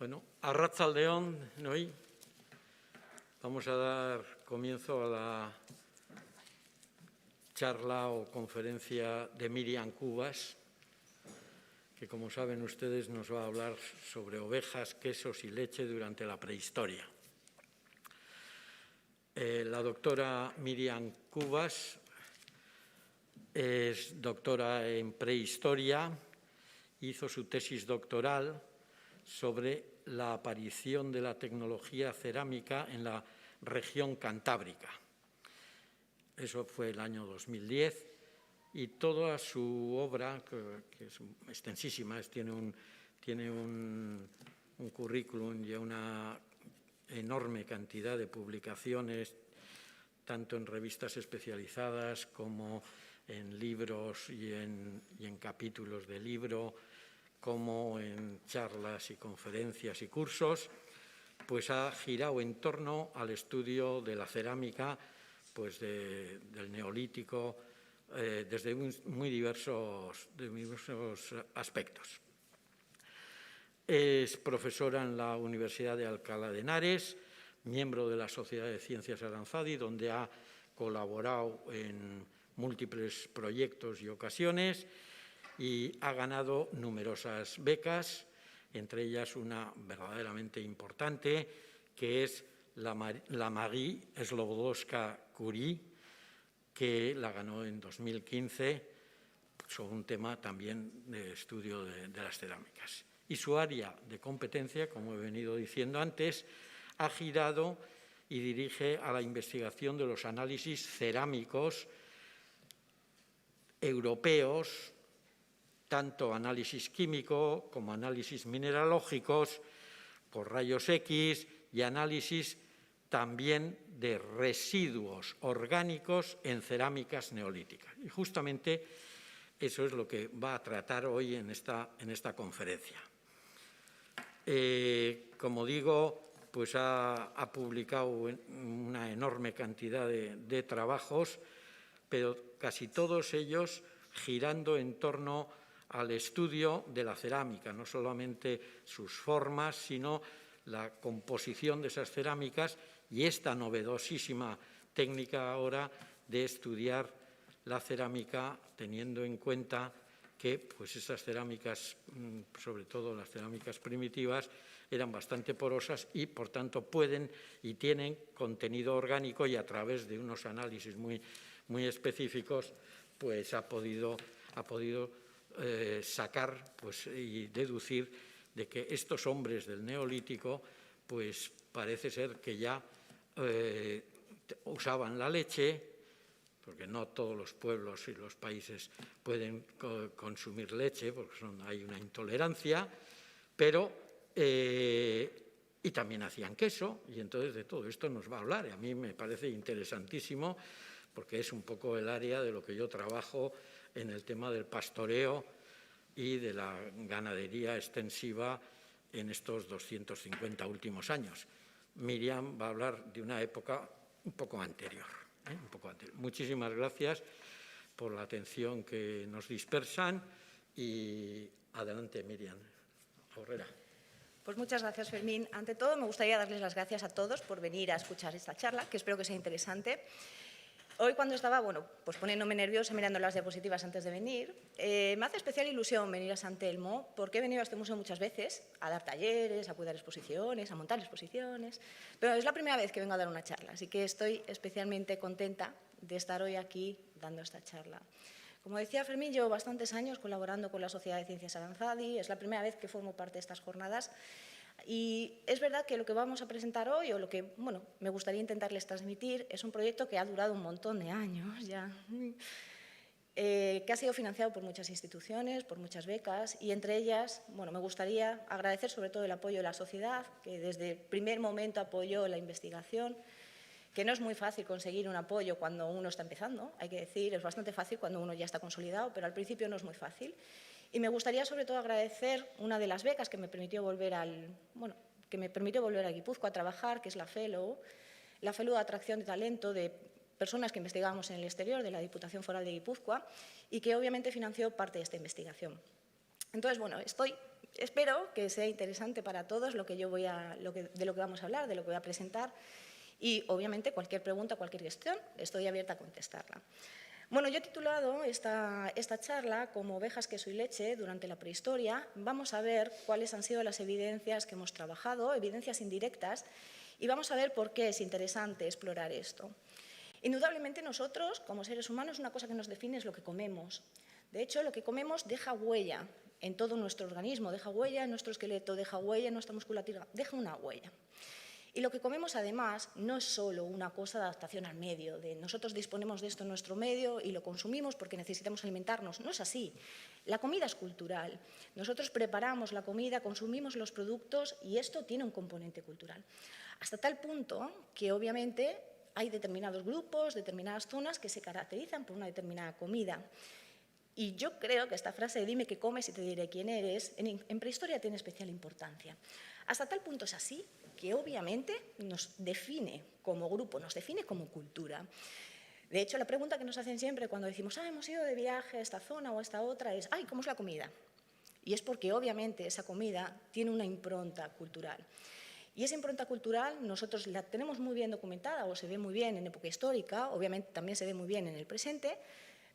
Bueno, arratsaldeon, noi. Vamos a dar comienzo a la charla o conferencia de Miriam Cubas, que, como saben ustedes, nos va a hablar sobre ovejas, quesos y leche durante la prehistoria. La doctora Miriam Cubas es doctora en prehistoria, hizo su tesis doctoral sobre la aparición de la tecnología cerámica en la región cantábrica. Eso fue el año 2010 y toda su obra, que es extensísima, tiene un currículum y una enorme cantidad de publicaciones, tanto en revistas especializadas como en libros y en capítulos de libro, como en charlas y conferencias y cursos, pues ha girado en torno al estudio de la cerámica, pues del Neolítico, desde muy diversos aspectos. Es profesora en la Universidad de Alcalá de Henares, miembro de la Sociedad de Ciencias Aranzadi, donde ha colaborado en múltiples proyectos y ocasiones, y ha ganado numerosas becas, entre ellas una verdaderamente importante, que es la Marie Sklodowska-Curie, que la ganó en 2015 sobre un tema también de estudio de las cerámicas. Y su área de competencia, como he venido diciendo antes, ha girado y dirige a la investigación de los análisis cerámicos europeos, tanto análisis químico como análisis mineralógicos por rayos X y análisis también de residuos orgánicos en cerámicas neolíticas. Y justamente eso es lo que va a tratar hoy en esta conferencia. Como digo, pues ha publicado una enorme cantidad de trabajos, pero casi todos ellos girando en torno al estudio de la cerámica, no solamente sus formas, sino la composición de esas cerámicas y esta novedosísima técnica ahora de estudiar la cerámica teniendo en cuenta que pues esas cerámicas, sobre todo las cerámicas primitivas, eran bastante porosas y, por tanto, pueden y tienen contenido orgánico, y a través de unos análisis muy específicos, pues ha podido sacar pues, y deducir de que estos hombres del Neolítico, pues parece ser que ya usaban la leche, porque no todos los pueblos y los países pueden consumir leche, porque hay una intolerancia, pero y también hacían queso, y entonces de todo esto nos va a hablar, y a mí me parece interesantísimo, porque es un poco el área de lo que yo trabajo en el tema del pastoreo y de la ganadería extensiva en estos 250 últimos años. Miriam va a hablar de una época un poco anterior. Muchísimas gracias por la atención que nos dispersan y adelante, Miriam. Aurrera. Pues muchas gracias, Fermín. Ante todo, me gustaría darles las gracias a todos por venir a escuchar esta charla, que espero que sea interesante. Hoy, cuando estaba pues poniéndome nerviosa mirando las diapositivas antes de venir, me hace especial ilusión venir a San Telmo, porque he venido a este museo muchas veces a dar talleres, a cuidar exposiciones, a montar exposiciones, pero es la primera vez que vengo a dar una charla, así que estoy especialmente contenta de estar hoy aquí dando esta charla. Como decía Fermín, llevo bastantes años colaborando con la Sociedad de Ciencias Aranzadi, es la primera vez que formo parte de estas jornadas. Y es verdad que lo que vamos a presentar hoy, o lo que me gustaría intentarles transmitir, es un proyecto que ha durado un montón de años ya, que ha sido financiado por muchas instituciones, por muchas becas, y entre ellas me gustaría agradecer sobre todo el apoyo de la sociedad, que desde el primer momento apoyó la investigación, que no es muy fácil conseguir un apoyo cuando uno está empezando, hay que decir, es bastante fácil cuando uno ya está consolidado, pero al principio no es muy fácil. Y me gustaría, sobre todo, agradecer una de las becas que me permitió volver a Guipúzcoa a trabajar, que es la FELOW de Atracción de Talento de personas que investigamos en el exterior de la Diputación Foral de Guipúzcoa y que obviamente financió parte de esta investigación. Entonces, bueno, espero que sea interesante para todos de lo que vamos a hablar, de lo que voy a presentar y, obviamente, cualquier pregunta, cualquier cuestión, estoy abierta a contestarla. Bueno, yo he titulado esta charla como Ovejas, queso y leche durante la prehistoria. Vamos a ver cuáles han sido las evidencias que hemos trabajado, evidencias indirectas, y vamos a ver por qué es interesante explorar esto. Indudablemente nosotros, como seres humanos, una cosa que nos define es lo que comemos. De hecho, lo que comemos deja huella en todo nuestro organismo, deja huella en nuestro esqueleto, deja huella en nuestra musculatura, deja una huella. Y lo que comemos, además, no es solo una cosa de adaptación al medio, de nosotros disponemos de esto en nuestro medio y lo consumimos porque necesitamos alimentarnos. No es así. La comida es cultural. Nosotros preparamos la comida, consumimos los productos y esto tiene un componente cultural. Hasta tal punto que, obviamente, hay determinados grupos, determinadas zonas que se caracterizan por una determinada comida. Y yo creo que esta frase de dime qué comes y te diré quién eres, en prehistoria tiene especial importancia. Hasta tal punto es así que obviamente nos define como grupo, nos define como cultura. De hecho, la pregunta que nos hacen siempre cuando decimos hemos ido de viaje a esta zona o a esta otra es ¿cómo es la comida? Y es porque obviamente esa comida tiene una impronta cultural. Y esa impronta cultural nosotros la tenemos muy bien documentada o se ve muy bien en época histórica, obviamente también se ve muy bien en el presente,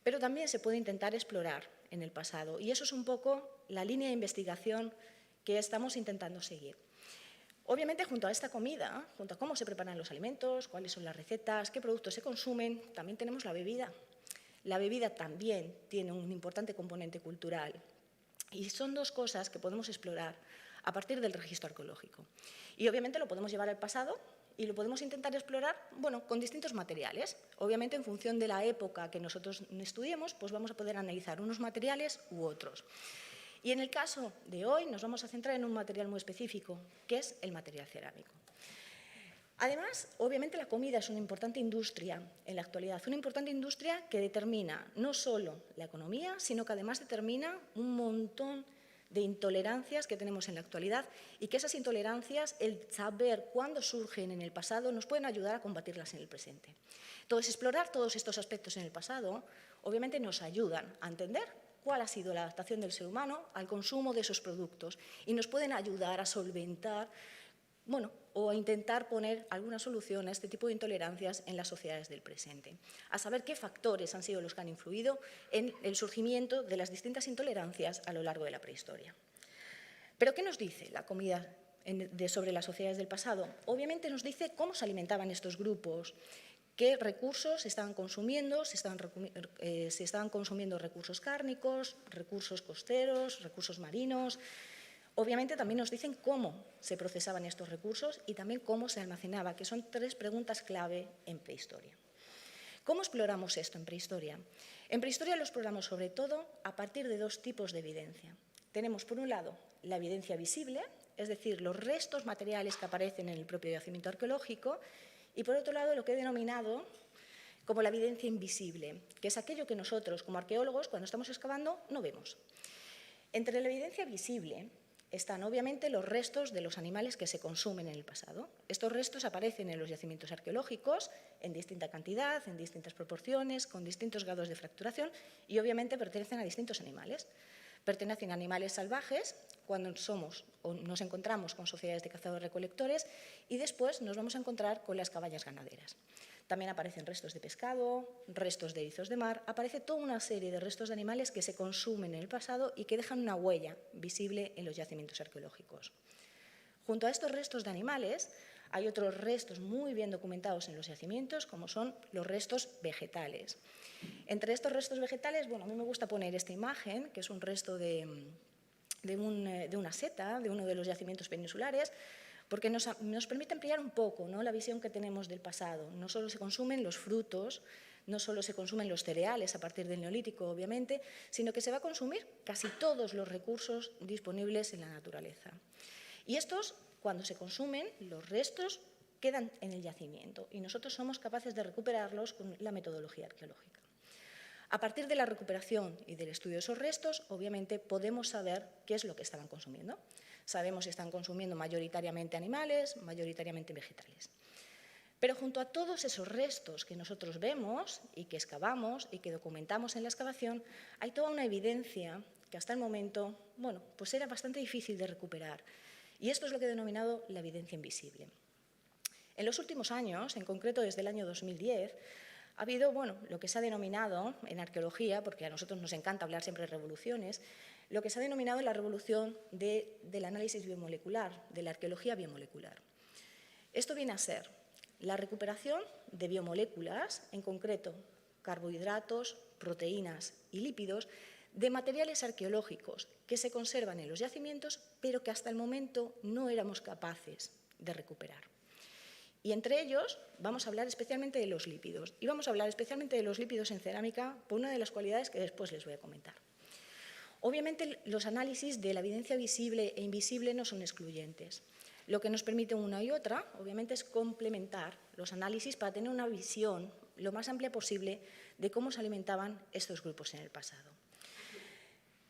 pero también se puede intentar explorar en el pasado. Y eso es un poco la línea de investigación que estamos intentando seguir. Obviamente, junto a esta comida, junto a cómo se preparan los alimentos, cuáles son las recetas, qué productos se consumen, también tenemos la bebida. La bebida también tiene un importante componente cultural. Y son dos cosas que podemos explorar a partir del registro arqueológico. Y obviamente lo podemos llevar al pasado y lo podemos intentar explorar, con distintos materiales. Obviamente, en función de la época que nosotros estudiemos, pues vamos a poder analizar unos materiales u otros. Y en el caso de hoy nos vamos a centrar en un material muy específico, que es el material cerámico. Además, obviamente la comida es una importante industria en la actualidad, una importante industria que determina no solo la economía, sino que además determina un montón de intolerancias que tenemos en la actualidad y que esas intolerancias, el saber cuándo surgen en el pasado, nos pueden ayudar a combatirlas en el presente. Entonces, explorar todos estos aspectos en el pasado, obviamente nos ayudan a entender cuál ha sido la adaptación del ser humano al consumo de esos productos y nos pueden ayudar a solventar, o a intentar poner alguna solución a este tipo de intolerancias en las sociedades del presente, a saber qué factores han sido los que han influido en el surgimiento de las distintas intolerancias a lo largo de la prehistoria. ¿Pero qué nos dice la comida sobre las sociedades del pasado? Obviamente nos dice cómo se alimentaban estos grupos, qué recursos se estaban consumiendo, se estaban consumiendo recursos cárnicos, recursos costeros, recursos marinos. Obviamente también nos dicen cómo se procesaban estos recursos y también cómo se almacenaba, que son tres preguntas clave en prehistoria. ¿Cómo exploramos esto en prehistoria? En prehistoria lo exploramos sobre todo a partir de dos tipos de evidencia. Tenemos, por un lado, la evidencia visible, es decir, los restos materiales que aparecen en el propio yacimiento arqueológico, y por otro lado, lo que he denominado como la evidencia invisible, que es aquello que nosotros, como arqueólogos, cuando estamos excavando, no vemos. Entre la evidencia visible están, obviamente, los restos de los animales que se consumen en el pasado. Estos restos aparecen en los yacimientos arqueológicos en distinta cantidad, en distintas proporciones, con distintos grados de fracturación y, obviamente, pertenecen a distintos animales. Pertenecen a animales salvajes cuando nos encontramos con sociedades de cazadores-recolectores y después nos vamos a encontrar con las cabañas ganaderas. También aparecen restos de pescado, restos de erizos de mar, aparece toda una serie de restos de animales que se consumen en el pasado y que dejan una huella visible en los yacimientos arqueológicos. Junto a estos restos de animales hay otros restos muy bien documentados en los yacimientos, como son los restos vegetales. Entre estos restos vegetales, a mí me gusta poner esta imagen, que es un resto de una seta, de uno de los yacimientos peninsulares, porque nos permite ampliar un poco, ¿no?, la visión que tenemos del pasado. No solo se consumen los frutos, no solo se consumen los cereales a partir del Neolítico, obviamente, sino que se va a consumir casi todos los recursos disponibles en la naturaleza. Y estos, cuando se consumen, los restos quedan en el yacimiento y nosotros somos capaces de recuperarlos con la metodología arqueológica. A partir de la recuperación y del estudio de esos restos, obviamente podemos saber qué es lo que estaban consumiendo. Sabemos si están consumiendo mayoritariamente animales, mayoritariamente vegetales. Pero junto a todos esos restos que nosotros vemos y que excavamos y que documentamos en la excavación, hay toda una evidencia que hasta el momento, bueno, pues era bastante difícil de recuperar. Y esto es lo que he denominado la evidencia invisible. En los últimos años, en concreto desde el año 2010, ha habido, bueno, lo que se ha denominado en arqueología, porque a nosotros nos encanta hablar siempre de revoluciones, lo que se ha denominado la revolución del análisis biomolecular, de la arqueología biomolecular. Esto viene a ser la recuperación de biomoléculas, en concreto carbohidratos, proteínas y lípidos, de materiales arqueológicos que se conservan en los yacimientos, pero que hasta el momento no éramos capaces de recuperar. Y entre ellos vamos a hablar especialmente de los lípidos. Y vamos a hablar especialmente de los lípidos en cerámica por una de las cualidades que después les voy a comentar. Obviamente, los análisis de la evidencia visible e invisible no son excluyentes. Lo que nos permite una y otra, obviamente, es complementar los análisis para tener una visión lo más amplia posible de cómo se alimentaban estos grupos en el pasado.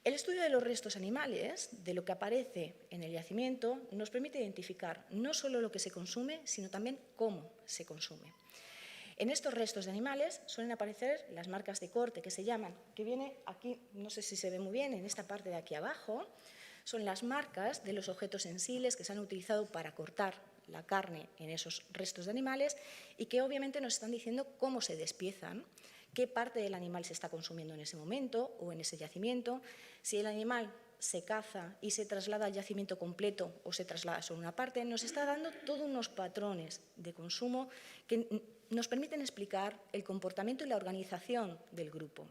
El estudio de los restos animales, de lo que aparece en el yacimiento, nos permite identificar no solo lo que se consume, sino también cómo se consume. En estos restos de animales suelen aparecer las marcas de corte, que se llaman, que viene aquí, no sé si se ve muy bien, en esta parte de aquí abajo, son las marcas de los objetos sensibles que se han utilizado para cortar la carne en esos restos de animales y que obviamente nos están diciendo cómo se despiezan, qué parte del animal se está consumiendo en ese momento o en ese yacimiento, si el animal se caza y se traslada al yacimiento completo o se traslada solo una parte, nos está dando todos unos patrones de consumo que nos permiten explicar el comportamiento y la organización del grupo.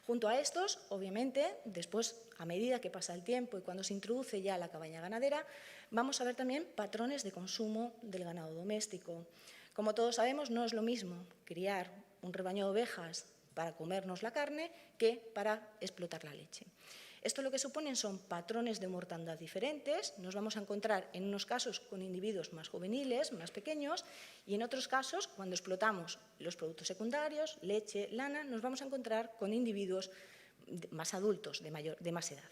Junto a estos, obviamente, después, a medida que pasa el tiempo y cuando se introduce ya la cabaña ganadera, vamos a ver también patrones de consumo del ganado doméstico. Como todos sabemos, no es lo mismo criar un rebaño de ovejas para comernos la carne que para explotar la leche. Esto lo que suponen son patrones de mortandad diferentes. Nos vamos a encontrar en unos casos con individuos más juveniles, más pequeños, y en otros casos, cuando explotamos los productos secundarios, leche, lana, nos vamos a encontrar con individuos más adultos, de más edad.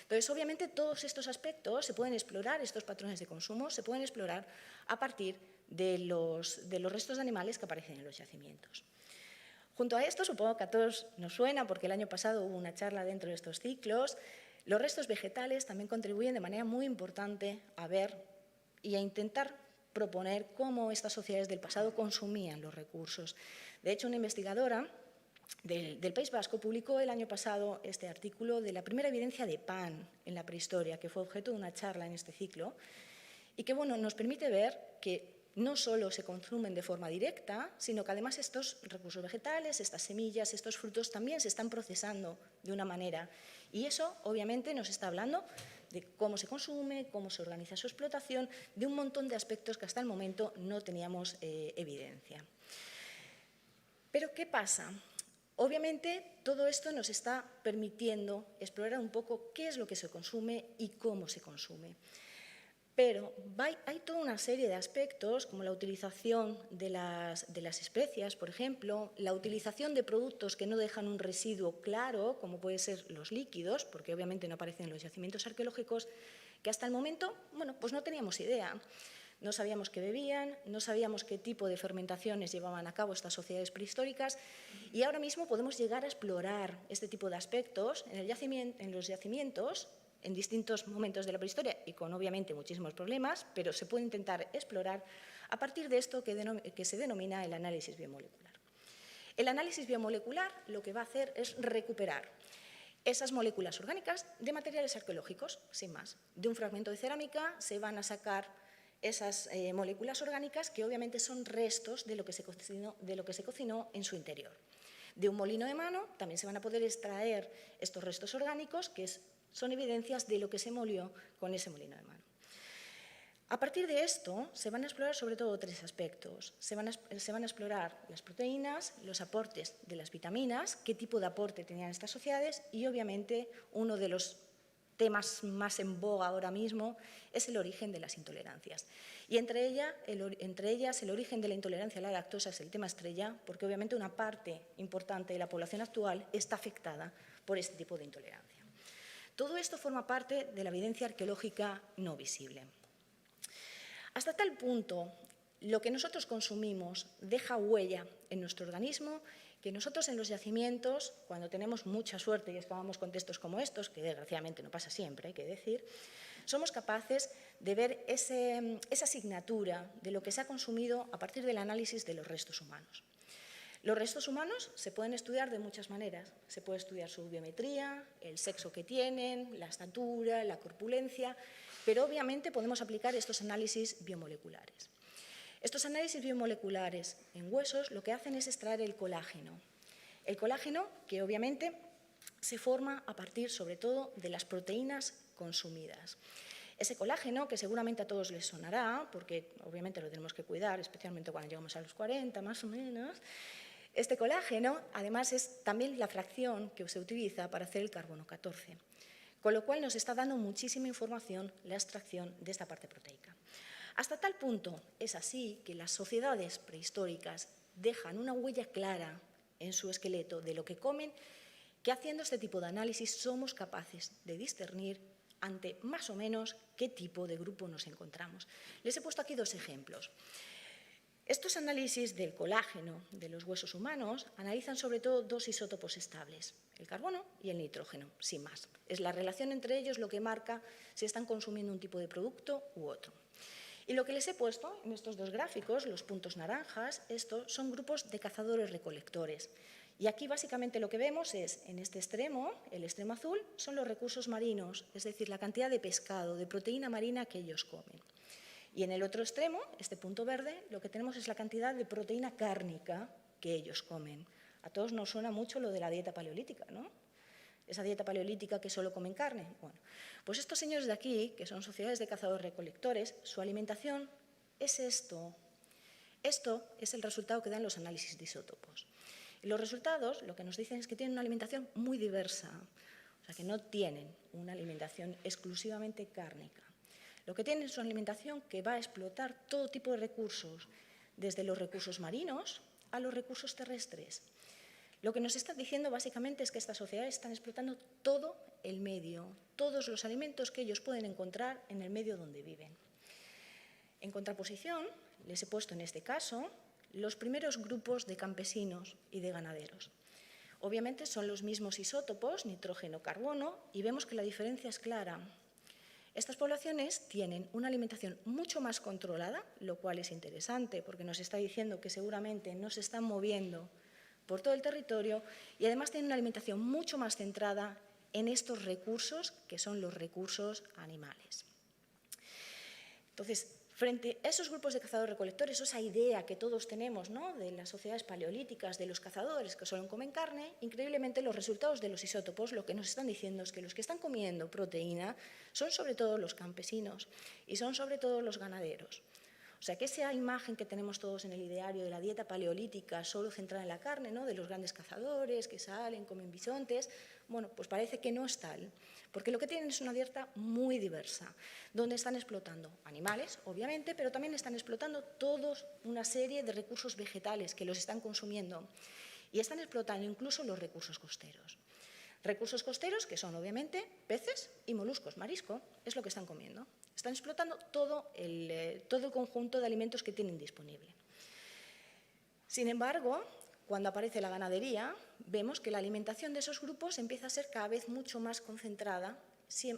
Entonces, obviamente, todos estos aspectos se pueden explorar, estos patrones de consumo se pueden explorar a partir de los restos de animales que aparecen en los yacimientos. Junto a esto, supongo que a todos nos suena, porque el año pasado hubo una charla dentro de estos ciclos, los restos vegetales también contribuyen de manera muy importante a ver y a intentar proponer cómo estas sociedades del pasado consumían los recursos. De hecho, una investigadora del País Vasco publicó el año pasado este artículo de la primera evidencia de pan en la prehistoria, que fue objeto de una charla en este ciclo, y que bueno, nos permite ver que no solo se consumen de forma directa, sino que además estos recursos vegetales, estas semillas, estos frutos también se están procesando de una manera. Y eso, obviamente, nos está hablando de cómo se consume, cómo se organiza su explotación, de un montón de aspectos que hasta el momento no teníamos evidencia. Pero, ¿qué pasa? Obviamente, todo esto nos está permitiendo explorar un poco qué es lo que se consume y cómo se consume. Pero hay toda una serie de aspectos, como la utilización de las especias, por ejemplo, la utilización de productos que no dejan un residuo claro, como pueden ser los líquidos, porque obviamente no aparecen en los yacimientos arqueológicos, que hasta el momento, bueno, pues no teníamos idea. No sabíamos qué bebían, no sabíamos qué tipo de fermentaciones llevaban a cabo estas sociedades prehistóricas y ahora mismo podemos llegar a explorar este tipo de aspectos en los yacimientos en distintos momentos de la prehistoria y con obviamente muchísimos problemas, pero se puede intentar explorar a partir de esto que se denomina el análisis biomolecular. El análisis biomolecular lo que va a hacer es recuperar esas moléculas orgánicas de materiales arqueológicos, sin más. De un fragmento de cerámica se van a sacar esas moléculas orgánicas que obviamente son restos de lo que se cocinó en su interior. De un molino de mano también se van a poder extraer estos restos orgánicos que son evidencias de lo que se molió con ese molino de mano. A partir de esto se van a explorar sobre todo tres aspectos. Se van a explorar las proteínas, los aportes de las vitaminas, qué tipo de aporte tenían estas sociedades y obviamente uno de los temas más en boga ahora mismo es el origen de las intolerancias. Y entre ellas el origen de la intolerancia a la lactosa es el tema estrella, porque obviamente una parte importante de la población actual está afectada por este tipo de intolerancia. Todo esto forma parte de la evidencia arqueológica no visible. Hasta tal punto, lo que nosotros consumimos deja huella en nuestro organismo que nosotros en los yacimientos, cuando tenemos mucha suerte y excavamos contextos como estos, que desgraciadamente no pasa siempre, hay que decir, somos capaces de ver esa asignatura de lo que se ha consumido a partir del análisis de los restos humanos. Los restos humanos se pueden estudiar de muchas maneras. Se puede estudiar su biometría, el sexo que tienen, la estatura, la corpulencia, pero obviamente podemos aplicar estos análisis biomoleculares. Estos análisis biomoleculares en huesos lo que hacen es extraer el colágeno. El colágeno que obviamente se forma a partir sobre todo de las proteínas consumidas. Ese colágeno, que seguramente a todos les sonará, porque obviamente lo tenemos que cuidar, especialmente cuando llegamos a los 40 más o menos. Este colágeno, además, es también la fracción que se utiliza para hacer el carbono 14, con lo cual nos está dando muchísima información la extracción de esta parte proteica. Hasta tal punto es así que las sociedades prehistóricas dejan una huella clara en su esqueleto de lo que comen, que haciendo este tipo de análisis somos capaces de discernir ante más o menos qué tipo de grupo nos encontramos. Les he puesto aquí dos ejemplos. Estos análisis del colágeno de los huesos humanos analizan sobre todo dos isótopos estables, el carbono y el nitrógeno, sin más. Es la relación entre ellos lo que marca si están consumiendo un tipo de producto u otro. Y lo que les he puesto en estos dos gráficos, los puntos naranjas, estos son grupos de cazadores-recolectores. Y aquí básicamente lo que vemos es, en este extremo, el extremo azul, son los recursos marinos, es decir, la cantidad de pescado, de proteína marina que ellos comen. Y en el otro extremo, este punto verde, lo que tenemos es la cantidad de proteína cárnica que ellos comen. A todos nos suena mucho lo de la dieta paleolítica, ¿no? Esa dieta paleolítica que solo comen carne. Bueno, pues estos señores de aquí, que son sociedades de cazadores-recolectores, su alimentación es esto. Esto es el resultado que dan los análisis de isótopos. Y los resultados lo que nos dicen es que tienen una alimentación muy diversa, o sea, que no tienen una alimentación exclusivamente cárnica. Lo que tienen es una alimentación que va a explotar todo tipo de recursos, desde los recursos marinos a los recursos terrestres. Lo que nos está diciendo básicamente es que estas sociedades están explotando todo el medio, todos los alimentos que ellos pueden encontrar en el medio donde viven. En contraposición, les he puesto en este caso los primeros grupos de campesinos y de ganaderos. Obviamente son los mismos isótopos, nitrógeno-carbono, y vemos que la diferencia es clara. Estas poblaciones tienen una alimentación mucho más controlada, lo cual es interesante porque nos está diciendo que seguramente no se están moviendo por todo el territorio y además tienen una alimentación mucho más centrada en estos recursos que son los recursos animales. Entonces, frente a esos grupos de cazadores-recolectores, esa idea que todos tenemos, ¿no?, de las sociedades paleolíticas, de los cazadores que solo comen carne, increíblemente los resultados de los isótopos lo que nos están diciendo es que los que están comiendo proteína son sobre todo los campesinos y son sobre todo los ganaderos. O sea, que esa imagen que tenemos todos en el ideario de la dieta paleolítica solo centrada en la carne, ¿no?, de los grandes cazadores que salen, comen bisontes, bueno, pues parece que no es tal, porque lo que tienen es una dieta muy diversa, donde están explotando animales, obviamente, pero también están explotando toda una serie de recursos vegetales que los están consumiendo y están explotando incluso los recursos costeros. Recursos costeros que son, obviamente, peces y moluscos, marisco, es lo que están comiendo. Están explotando todo el conjunto de alimentos que tienen disponible. Sin embargo, cuando aparece la ganadería, vemos que la alimentación de esos grupos empieza a ser cada vez mucho más concentrada,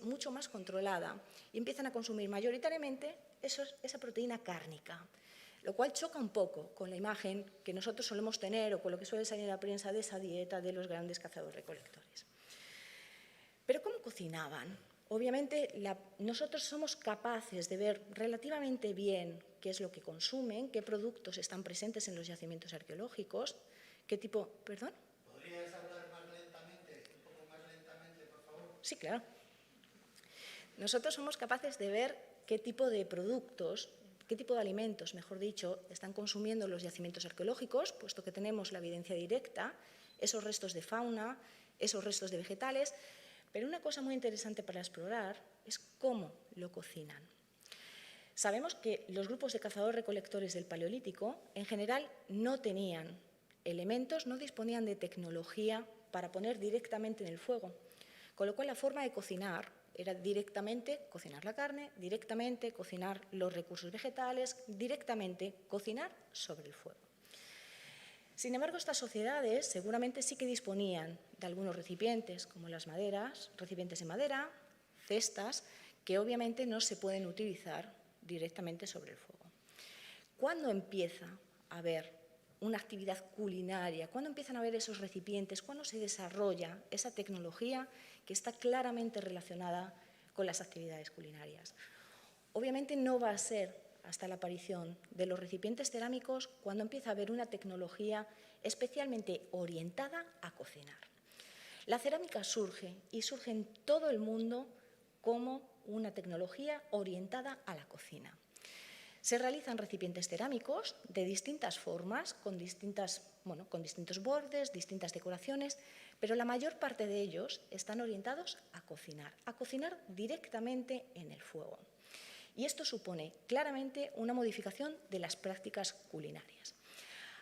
mucho más controlada, y empiezan a consumir mayoritariamente esa proteína cárnica, lo cual choca un poco con la imagen que nosotros solemos tener o con lo que suele salir en la prensa de esa dieta de los grandes cazadores-recolectores. ¿Pero cómo cocinaban? Obviamente, nosotros somos capaces de ver relativamente bien qué es lo que consumen, qué productos están presentes en los yacimientos arqueológicos, qué tipo... ¿Perdón? ¿Podrías hablar más lentamente, un poco más lentamente, por favor? Sí, claro. Nosotros somos capaces de ver qué tipo de productos, qué tipo de alimentos, mejor dicho, están consumiendo los yacimientos arqueológicos, puesto que tenemos la evidencia directa, esos restos de fauna, esos restos de vegetales. Pero una cosa muy interesante para explorar es cómo lo cocinan. Sabemos que los grupos de cazadores-recolectores del Paleolítico, en general, no tenían elementos, no disponían de tecnología para poner directamente en el fuego, con lo cual la forma de cocinar era directamente cocinar la carne, directamente cocinar los recursos vegetales, directamente cocinar sobre el fuego. Sin embargo, estas sociedades seguramente sí que disponían de algunos recipientes, como las maderas, recipientes de madera, cestas, que obviamente no se pueden utilizar directamente sobre el fuego. ¿Cuándo empieza a haber una actividad culinaria? ¿Cuándo empiezan a haber esos recipientes? ¿Cuándo se desarrolla esa tecnología que está claramente relacionada con las actividades culinarias? Obviamente no va a ser hasta la aparición de los recipientes cerámicos cuando empieza a haber una tecnología especialmente orientada a cocinar. La cerámica surge y surge en todo el mundo como una tecnología orientada a la cocina. Se realizan recipientes cerámicos de distintas formas, con distintos bordes, distintas decoraciones, pero la mayor parte de ellos están orientados a cocinar directamente en el fuego. Y esto supone claramente una modificación de las prácticas culinarias.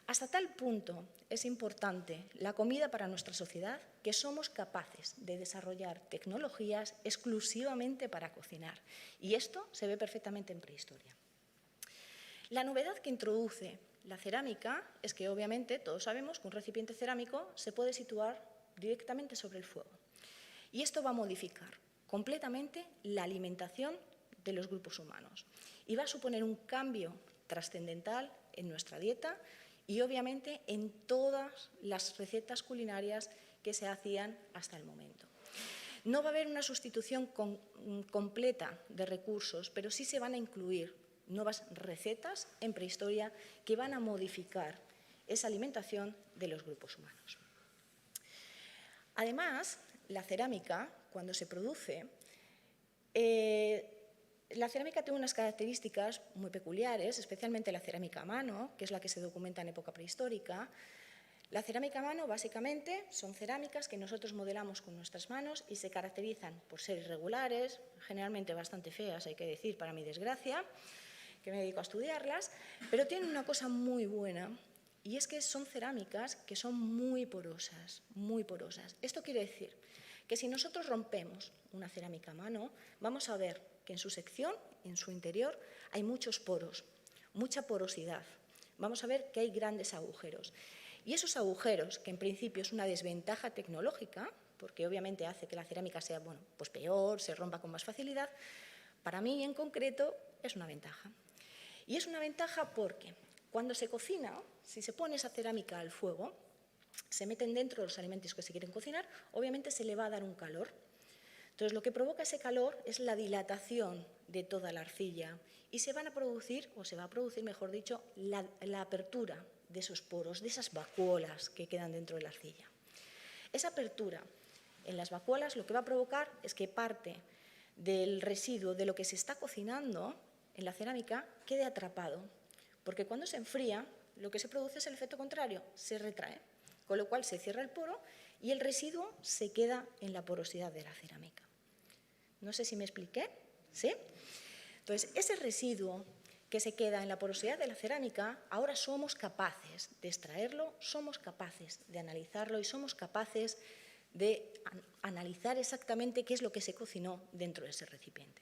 Hasta tal punto es importante la comida para nuestra sociedad que somos capaces de desarrollar tecnologías exclusivamente para cocinar. Y esto se ve perfectamente en prehistoria. La novedad que introduce la cerámica es que, obviamente, todos sabemos que un recipiente cerámico se puede situar directamente sobre el fuego. Y esto va a modificar completamente la alimentación de los grupos humanos. Y va a suponer un cambio trascendental en nuestra dieta y, obviamente, en todas las recetas culinarias que se hacían hasta el momento. No va a haber una sustitución completa de recursos, pero sí se van a incluir nuevas recetas en prehistoria que van a modificar esa alimentación de los grupos humanos. Además, la cerámica, cuando se produce, la cerámica tiene unas características muy peculiares, especialmente la cerámica a mano, que es la que se documenta en época prehistórica. La cerámica a mano, básicamente, son cerámicas que nosotros modelamos con nuestras manos y se caracterizan por ser irregulares, generalmente bastante feas, hay que decir, para mi desgracia, que me dedico a estudiarlas, pero tienen una cosa muy buena, y es que son cerámicas que son muy porosas, muy porosas. Esto quiere decir que si nosotros rompemos una cerámica a mano, vamos a ver que en su sección, en su interior, hay muchos poros, mucha porosidad. Vamos a ver que hay grandes agujeros. Y esos agujeros, que en principio es una desventaja tecnológica, porque obviamente hace que la cerámica sea pues peor, se rompa con más facilidad, para mí en concreto es una ventaja. Y es una ventaja porque cuando se cocina, si se pone esa cerámica al fuego, se meten dentro los alimentos que se quieren cocinar, obviamente se le va a dar un calor. Entonces, lo que provoca ese calor es la dilatación de toda la arcilla y se va a producir, mejor dicho, la apertura de esos poros, de esas vacuolas que quedan dentro de la arcilla. Esa apertura en las vacuolas lo que va a provocar es que parte del residuo de lo que se está cocinando en la cerámica quede atrapado, porque cuando se enfría, lo que se produce es el efecto contrario, se retrae, con lo cual se cierra el poro y el residuo se queda en la porosidad de la cerámica. No sé si me expliqué, ¿sí? Entonces, ese residuo que se queda en la porosidad de la cerámica, ahora somos capaces de extraerlo, somos capaces de analizarlo y somos capaces de analizar exactamente qué es lo que se cocinó dentro de ese recipiente.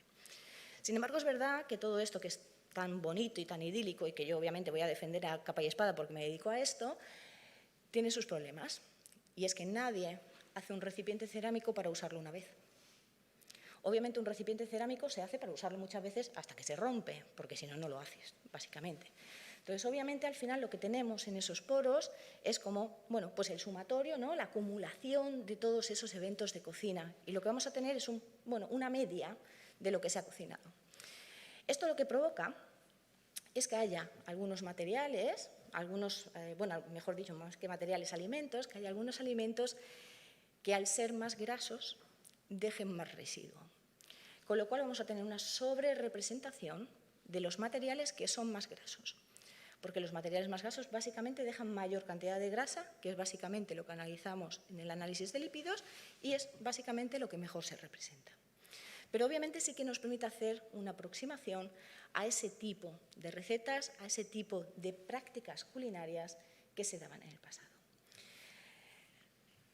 Sin embargo, es verdad que todo esto que es tan bonito y tan idílico y que yo obviamente voy a defender a capa y espada porque me dedico a esto, tiene sus problemas. Y es que nadie hace un recipiente cerámico para usarlo una vez. Obviamente un recipiente cerámico se hace para usarlo muchas veces hasta que se rompe, porque si no, no lo haces, básicamente. Entonces, obviamente, al final lo que tenemos en esos poros es como, pues el sumatorio, ¿no? La acumulación de todos esos eventos de cocina. Y lo que vamos a tener es una media de lo que se ha cocinado. Esto lo que provoca es que haya algunos materiales, mejor dicho, más que materiales, alimentos, que haya algunos alimentos que al ser más grasos dejen más residuo. Con lo cual vamos a tener una sobrerepresentación de los materiales que son más grasos. Porque los materiales más grasos básicamente dejan mayor cantidad de grasa, que es básicamente lo que analizamos en el análisis de lípidos, y es básicamente lo que mejor se representa. Pero obviamente sí que nos permite hacer una aproximación a ese tipo de recetas, a ese tipo de prácticas culinarias que se daban en el pasado.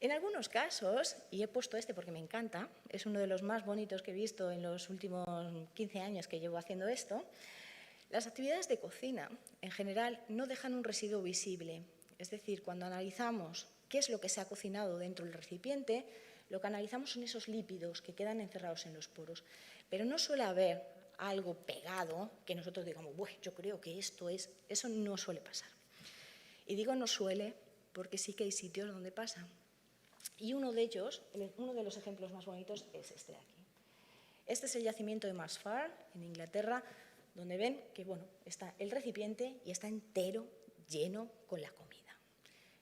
En algunos casos, y he puesto este porque me encanta, es uno de los más bonitos que he visto en los últimos 15 años que llevo haciendo esto, las actividades de cocina en general no dejan un residuo visible Es decir, cuando analizamos qué es lo que se ha cocinado dentro del recipiente, lo que analizamos son esos lípidos que quedan encerrados en los poros. Pero no suele haber algo pegado que nosotros digamos, bueno, yo creo que esto es... Eso no suele pasar. Y digo no suele porque sí que hay sitios donde pasa. Y uno de ellos, uno de los ejemplos más bonitos es este de aquí. Este es el yacimiento de Mars Farm, en Inglaterra, donde ven que bueno, está el recipiente y está entero, lleno con la comida.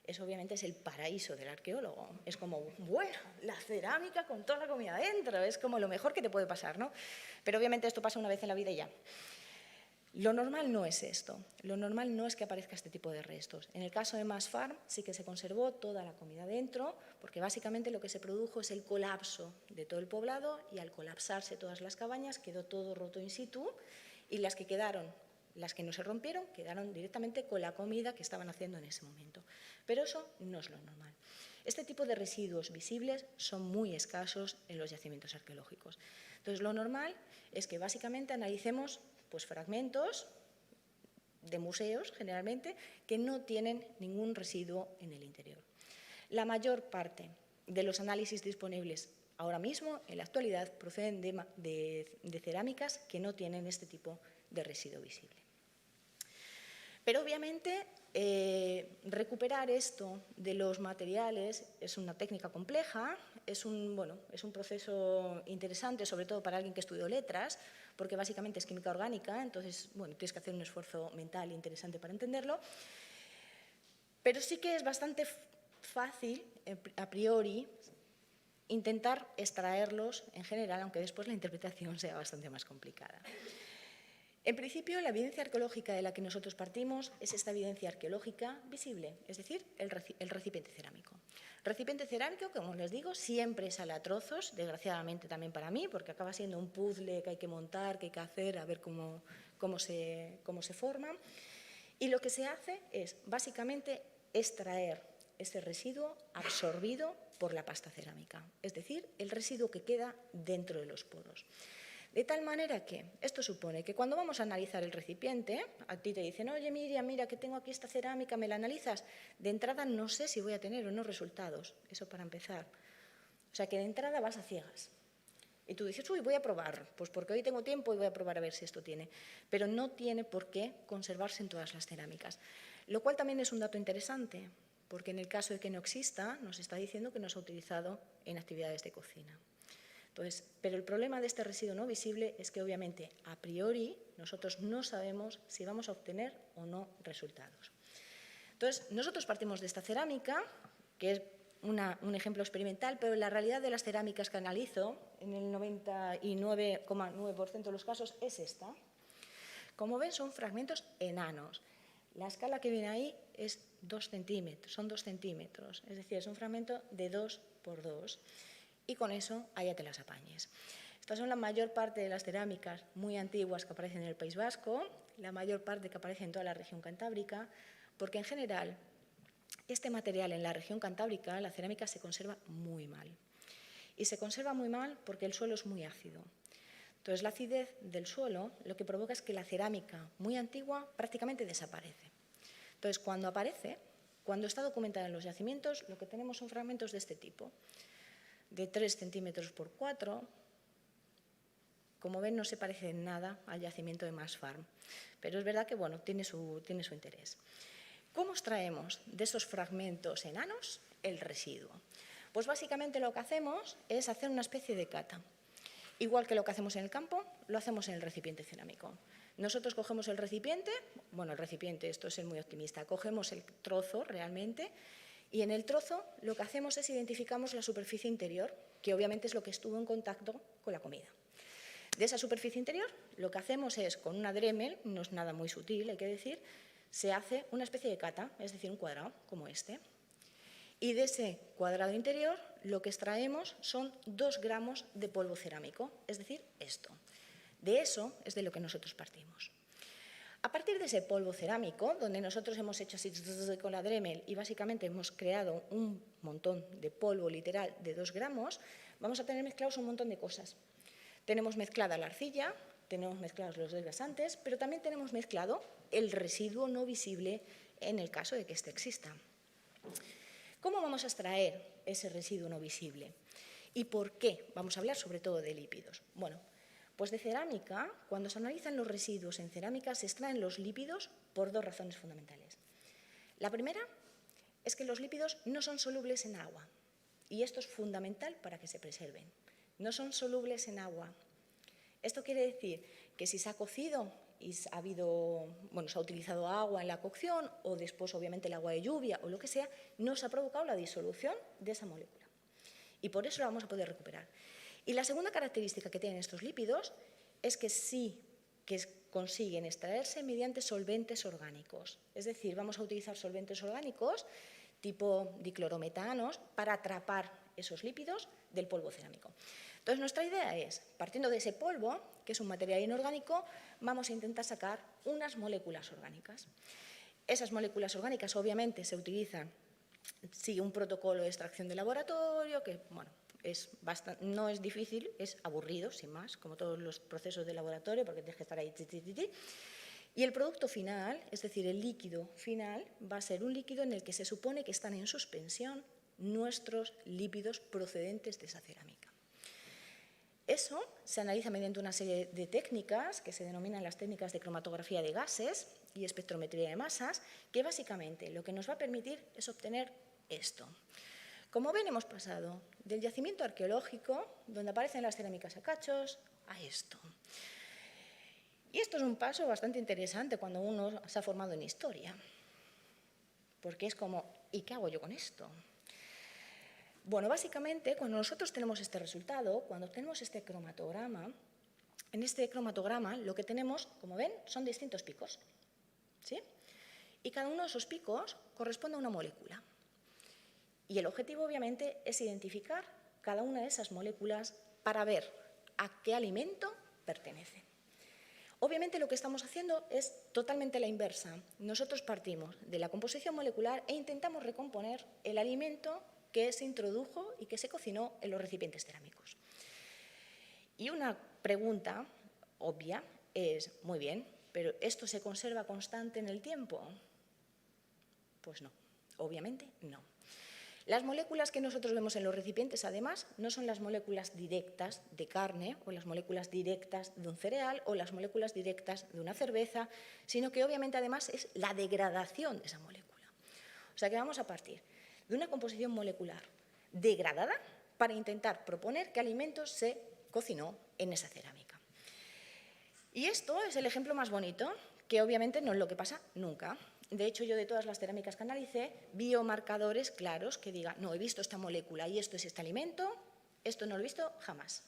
Eso obviamente es el paraíso del arqueólogo. Es como, bueno, la cerámica con toda la comida dentro, es como lo mejor que te puede pasar, ¿no? Pero obviamente esto pasa una vez en la vida y ya. Lo normal no es esto. Lo normal no es que aparezca este tipo de restos. En el caso de Mars Farm sí que se conservó toda la comida dentro, porque básicamente lo que se produjo es el colapso de todo el poblado y al colapsarse todas las cabañas quedó todo roto in situ y las que quedaron, las que no se rompieron, quedaron directamente con la comida que estaban haciendo en ese momento. Pero eso no es lo normal. Este tipo de residuos visibles son muy escasos en los yacimientos arqueológicos. Entonces, lo normal es que básicamente analicemos pues, fragmentos de museos, generalmente, que no tienen ningún residuo en el interior. La mayor parte de los análisis disponibles ahora mismo, en la actualidad, proceden de cerámicas que no tienen este tipo de residuo visible. Pero obviamente recuperar esto de los materiales es una técnica compleja, es un proceso interesante, sobre todo para alguien que estudió letras, porque básicamente es química orgánica, entonces bueno, tienes que hacer un esfuerzo mental interesante para entenderlo. Pero sí que es bastante fácil, a priori, intentar extraerlos en general, aunque después la interpretación sea bastante más complicada. En principio, la evidencia arqueológica de la que nosotros partimos es esta evidencia arqueológica visible, es decir, el recipiente cerámico. Recipiente cerámico, como les digo, siempre sale a trozos, desgraciadamente también para mí, porque acaba siendo un puzzle que hay que montar, que hay que hacer, a ver cómo se forma. Y lo que se hace es, básicamente, extraer ese residuo absorbido por la pasta cerámica, es decir, el residuo que queda dentro de los poros. De tal manera que esto supone que cuando vamos a analizar el recipiente, a ti te dicen, oye Miriam, mira que tengo aquí esta cerámica, ¿me la analizas? De entrada no sé si voy a tener o no resultados, eso para empezar. O sea que de entrada vas a ciegas. Y tú dices, uy, voy a probar, pues porque hoy tengo tiempo y voy a probar a ver si esto tiene. Pero no tiene por qué conservarse en todas las cerámicas. Lo cual también es un dato interesante, porque en el caso de que no exista, nos está diciendo que no se ha utilizado en actividades de cocina. Entonces, pero el problema de este residuo no visible es que obviamente a priori nosotros no sabemos si vamos a obtener o no resultados. Entonces, nosotros partimos de esta cerámica, que es un ejemplo experimental, pero la realidad de las cerámicas que analizo, en el 99,9% de los casos, es esta. Como ven, son fragmentos enanos. La escala que viene ahí es 2 centímetros, son 2 centímetros, es decir, es un fragmento de 2 por 2. Y con eso, allá te las apañes. Estas son la mayor parte de las cerámicas muy antiguas que aparecen en el País Vasco, la mayor parte que aparece en toda la región cantábrica, porque en general, este material en la región cantábrica, la cerámica, se conserva muy mal. Y se conserva muy mal porque el suelo es muy ácido. Entonces, la acidez del suelo lo que provoca es que la cerámica muy antigua prácticamente desaparece. Entonces, cuando aparece, cuando está documentada en los yacimientos, lo que tenemos son fragmentos de este tipo, de 3 centímetros por 4. Como ven, no se parece en nada al yacimiento de Mars Farm, pero es verdad que bueno, tiene su interés. ¿Cómo extraemos de esos fragmentos enanos el residuo? Pues básicamente lo que hacemos es hacer una especie de cata. Igual que lo que hacemos en el campo, lo hacemos en el recipiente cerámico. Nosotros cogemos el recipiente, esto es ser muy optimista, cogemos el trozo realmente. Y en el trozo lo que hacemos es identificamos la superficie interior, que obviamente es lo que estuvo en contacto con la comida. De esa superficie interior lo que hacemos es, con una Dremel, no es nada muy sutil, hay que decir, se hace una especie de cata, es decir, un cuadrado como este. Y de ese cuadrado interior lo que extraemos son 2 gramos de polvo cerámico, es decir, esto. De eso es de lo que nosotros partimos. A partir de ese polvo cerámico, donde nosotros hemos hecho así con la Dremel y básicamente hemos creado un montón de polvo literal de 2 gramos, vamos a tener mezclados un montón de cosas. Tenemos mezclada la arcilla, tenemos mezclados los desgasantes, pero también tenemos mezclado el residuo no visible en el caso de que éste exista. ¿Cómo vamos a extraer ese residuo no visible? ¿Y por qué? Vamos a hablar sobre todo de lípidos. Bueno, pues de cerámica, cuando se analizan los residuos en cerámica, se extraen los lípidos por dos razones fundamentales. La primera es que los lípidos no son solubles en agua, y esto es fundamental para que se preserven. No son solubles en agua. Esto quiere decir que si se ha cocido y se ha utilizado agua en la cocción, o después obviamente el agua de lluvia o lo que sea, no se ha provocado la disolución de esa molécula. Y por eso la vamos a poder recuperar. Y la segunda característica que tienen estos lípidos es que sí que consiguen extraerse mediante solventes orgánicos. Es decir, vamos a utilizar solventes orgánicos tipo diclorometanos para atrapar esos lípidos del polvo cerámico. Entonces, nuestra idea es, partiendo de ese polvo, que es un material inorgánico, vamos a intentar sacar unas moléculas orgánicas. Esas moléculas orgánicas, obviamente, se utilizan, sigue un protocolo de extracción de laboratorio, que, bueno, no es difícil, es aburrido, sin más, como todos los procesos de laboratorio, porque tienes que estar ahí. Y el producto final, es decir, el líquido final, va a ser un líquido en el que se supone que están en suspensión nuestros lípidos procedentes de esa cerámica. Eso se analiza mediante una serie de técnicas que se denominan las técnicas de cromatografía de gases y espectrometría de masas, que básicamente lo que nos va a permitir es obtener esto. Como ven, hemos pasado del yacimiento arqueológico, donde aparecen las cerámicas a cachos, a esto. Y esto es un paso bastante interesante cuando uno se ha formado en historia, porque es como, ¿y qué hago yo con esto? Bueno, básicamente, cuando nosotros tenemos este resultado, cuando tenemos este cromatograma, en este cromatograma lo que tenemos, como ven, son distintos picos, ¿sí? Y cada uno de esos picos corresponde a una molécula. Y el objetivo, obviamente, es identificar cada una de esas moléculas para ver a qué alimento pertenece. Obviamente, lo que estamos haciendo es totalmente la inversa. Nosotros partimos de la composición molecular e intentamos recomponer el alimento que se introdujo y que se cocinó en los recipientes cerámicos. Y una pregunta obvia es, muy bien, ¿pero esto se conserva constante en el tiempo? Pues no, obviamente no. Las moléculas que nosotros vemos en los recipientes, además, no son las moléculas directas de carne o las moléculas directas de un cereal o las moléculas directas de una cerveza, sino que obviamente además es la degradación de esa molécula. O sea que vamos a partir de una composición molecular degradada para intentar proponer qué alimento se cocinó en esa cerámica. Y esto es el ejemplo más bonito, que obviamente no es lo que pasa nunca. De hecho, yo de todas las cerámicas que analicé, biomarcadores claros que digan, no, he visto esta molécula y esto es este alimento, esto no lo he visto jamás.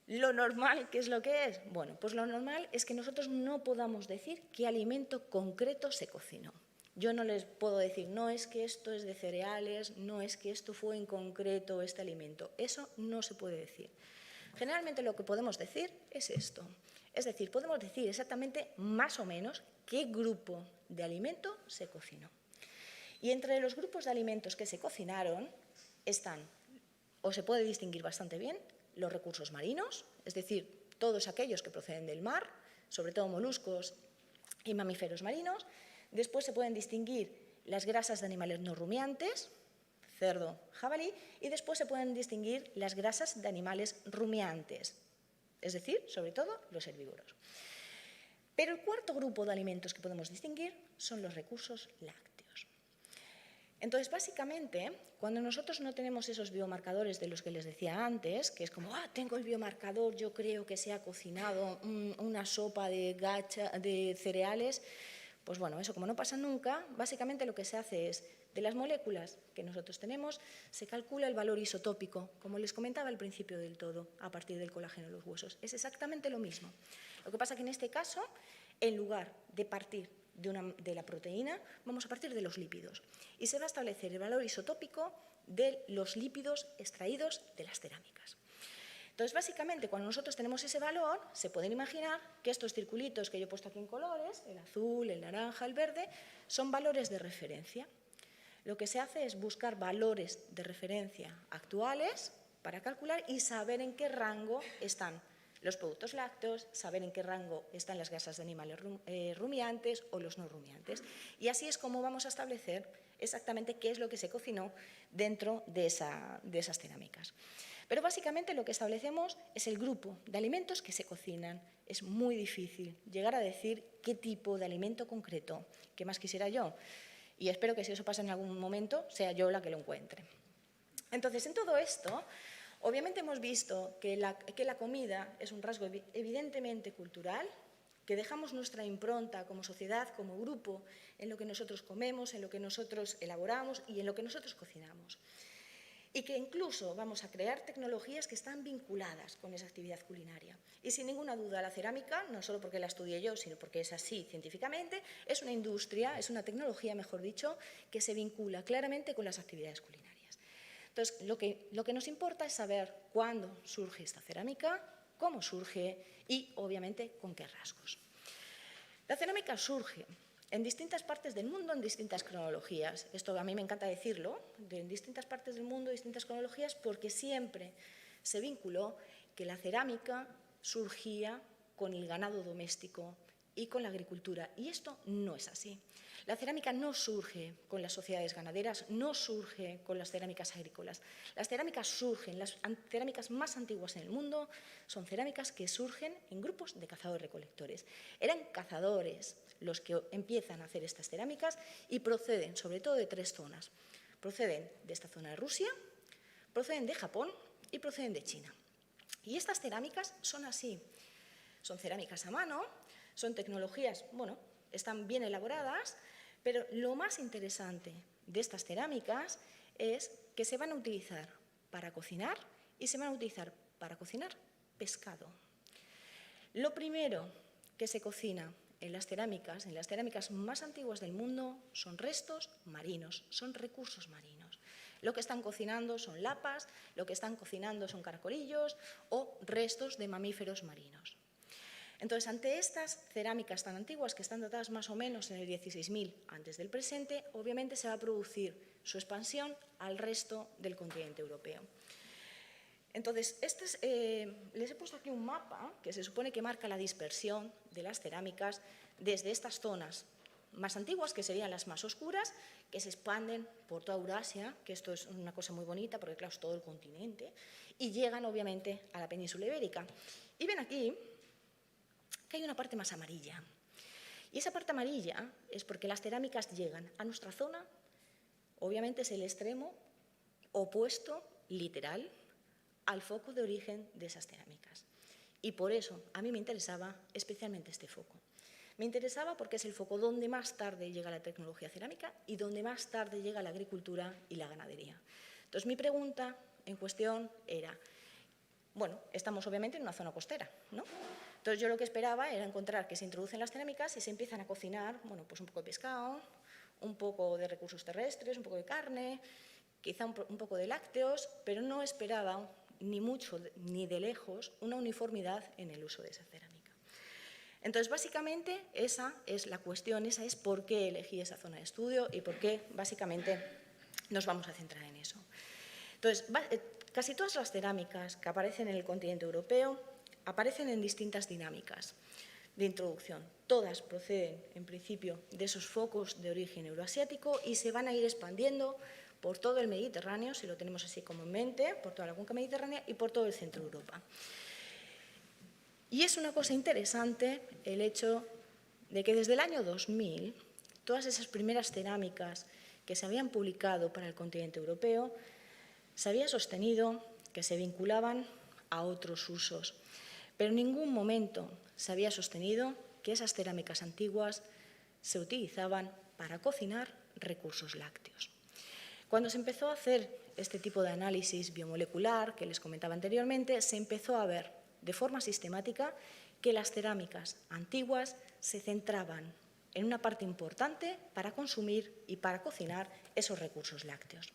Lo normal, ¿qué es lo que es? Bueno, pues lo normal es que nosotros no podamos decir qué alimento concreto se cocinó. Yo no les puedo decir, no es que esto es de cereales, no es que esto fue en concreto este alimento. Eso no se puede decir. Generalmente lo que podemos decir es esto. Es decir, podemos decir exactamente más o menos qué grupo de alimento se cocinó. Y entre los grupos de alimentos que se cocinaron están, o se puede distinguir bastante bien, los recursos marinos, es decir, todos aquellos que proceden del mar, sobre todo moluscos y mamíferos marinos. Después se pueden distinguir las grasas de animales no rumiantes, cerdo, jabalí, y después se pueden distinguir las grasas de animales rumiantes, es decir, sobre todo los herbívoros. Pero el cuarto grupo de alimentos que podemos distinguir son los recursos lácteos. Entonces, básicamente, cuando nosotros no tenemos esos biomarcadores de los que les decía antes, que es como, tengo el biomarcador, yo creo que se ha cocinado una sopa de cereales, pues bueno, eso como no pasa nunca, básicamente lo que se hace es, de las moléculas que nosotros tenemos, se calcula el valor isotópico, como les comentaba al principio del todo, a partir del colágeno de los huesos. Es exactamente lo mismo. Lo que pasa que en este caso, en lugar de partir de la proteína, vamos a partir de los lípidos. Y se va a establecer el valor isotópico de los lípidos extraídos de las cerámicas. Entonces, básicamente, cuando nosotros tenemos ese valor, se pueden imaginar que estos circulitos que yo he puesto aquí en colores, el azul, el naranja, el verde, son valores de referencia. Lo que se hace es buscar valores de referencia actuales para calcular y saber en qué rango están los productos lácteos, saber en qué rango están las grasas de animales rumiantes o los no rumiantes. Y así es como vamos a establecer exactamente qué es lo que se cocinó dentro de esas cerámicas. Pero básicamente lo que establecemos es el grupo de alimentos que se cocinan. Es muy difícil llegar a decir qué tipo de alimento concreto, qué más quisiera yo. Y espero que si eso pasa en algún momento, sea yo la que lo encuentre. Entonces, en todo esto, obviamente hemos visto que la comida es un rasgo evidentemente cultural, que dejamos nuestra impronta como sociedad, como grupo, en lo que nosotros comemos, en lo que nosotros elaboramos y en lo que nosotros cocinamos. Y que incluso vamos a crear tecnologías que están vinculadas con esa actividad culinaria. Y sin ninguna duda la cerámica, no solo porque la estudié yo, sino porque es así científicamente, es una industria, es una tecnología, mejor dicho, que se vincula claramente con las actividades culinarias. Entonces, lo que nos importa es saber cuándo surge esta cerámica, cómo surge y, obviamente, con qué rasgos. La cerámica surge en distintas partes del mundo, en distintas cronologías. Esto a mí me encanta decirlo, en distintas partes del mundo, distintas cronologías, porque siempre se vinculó que la cerámica surgía con el ganado doméstico y con la agricultura. Y esto no es así. La cerámica no surge con las sociedades ganaderas, no surge con las cerámicas agrícolas. Las cerámicas surgen, las cerámicas más antiguas en el mundo, son cerámicas que surgen en grupos de cazadores-recolectores. Eran cazadores los que empiezan a hacer estas cerámicas y proceden sobre todo de 3 zonas. Proceden de esta zona de Rusia, proceden de Japón y proceden de China. Y estas cerámicas son así. Son cerámicas a mano, son tecnologías, bueno, están bien elaboradas, pero lo más interesante de estas cerámicas es que se van a utilizar para cocinar y se van a utilizar para cocinar pescado. Lo primero que se cocina en las cerámicas más antiguas del mundo, son restos marinos, son recursos marinos. Lo que están cocinando son lapas, lo que están cocinando son caracolillos o restos de mamíferos marinos. Entonces, ante estas cerámicas tan antiguas, que están datadas más o menos en el 16.000 antes del presente, obviamente se va a producir su expansión al resto del continente europeo. Entonces, les he puesto aquí un mapa que se supone que marca la dispersión de las cerámicas desde estas zonas más antiguas, que serían las más oscuras, que se expanden por toda Eurasia, que esto es una cosa muy bonita porque, claro, es todo el continente, y llegan, obviamente, a la península ibérica. Y ven aquí que hay una parte más amarilla. Y esa parte amarilla es porque las cerámicas llegan a nuestra zona, obviamente es el extremo opuesto, literal, al foco de origen de esas cerámicas. Y por eso a mí me interesaba especialmente este foco. Me interesaba porque es el foco donde más tarde llega la tecnología cerámica y donde más tarde llega la agricultura y la ganadería. Entonces, mi pregunta en cuestión era, bueno, estamos obviamente en una zona costera, ¿no? Entonces, yo lo que esperaba era encontrar que se introducen las cerámicas y se empiezan a cocinar, bueno, pues un poco de pescado, un poco de recursos terrestres, un poco de carne, quizá un poco de lácteos, pero no esperaba ni mucho ni de lejos una uniformidad en el uso de esa cerámica. Entonces, básicamente, esa es la cuestión, esa es por qué elegí esa zona de estudio y por qué, básicamente, nos vamos a centrar en eso. Entonces, casi todas las cerámicas que aparecen en el continente europeo aparecen en distintas dinámicas de introducción. Todas proceden, en principio, de esos focos de origen euroasiático y se van a ir expandiendo por todo el Mediterráneo, si lo tenemos así como en mente, por toda la cuenca mediterránea y por todo el centro de Europa. Y es una cosa interesante el hecho de que desde el año 2000, todas esas primeras cerámicas que se habían publicado para el continente europeo, se había sostenido que se vinculaban a otros usos, pero en ningún momento se había sostenido que esas cerámicas antiguas se utilizaban para cocinar recursos lácteos. Cuando se empezó a hacer este tipo de análisis biomolecular que les comentaba anteriormente, se empezó a ver de forma sistemática que las cerámicas antiguas se centraban en una parte importante para consumir y para cocinar esos recursos lácteos.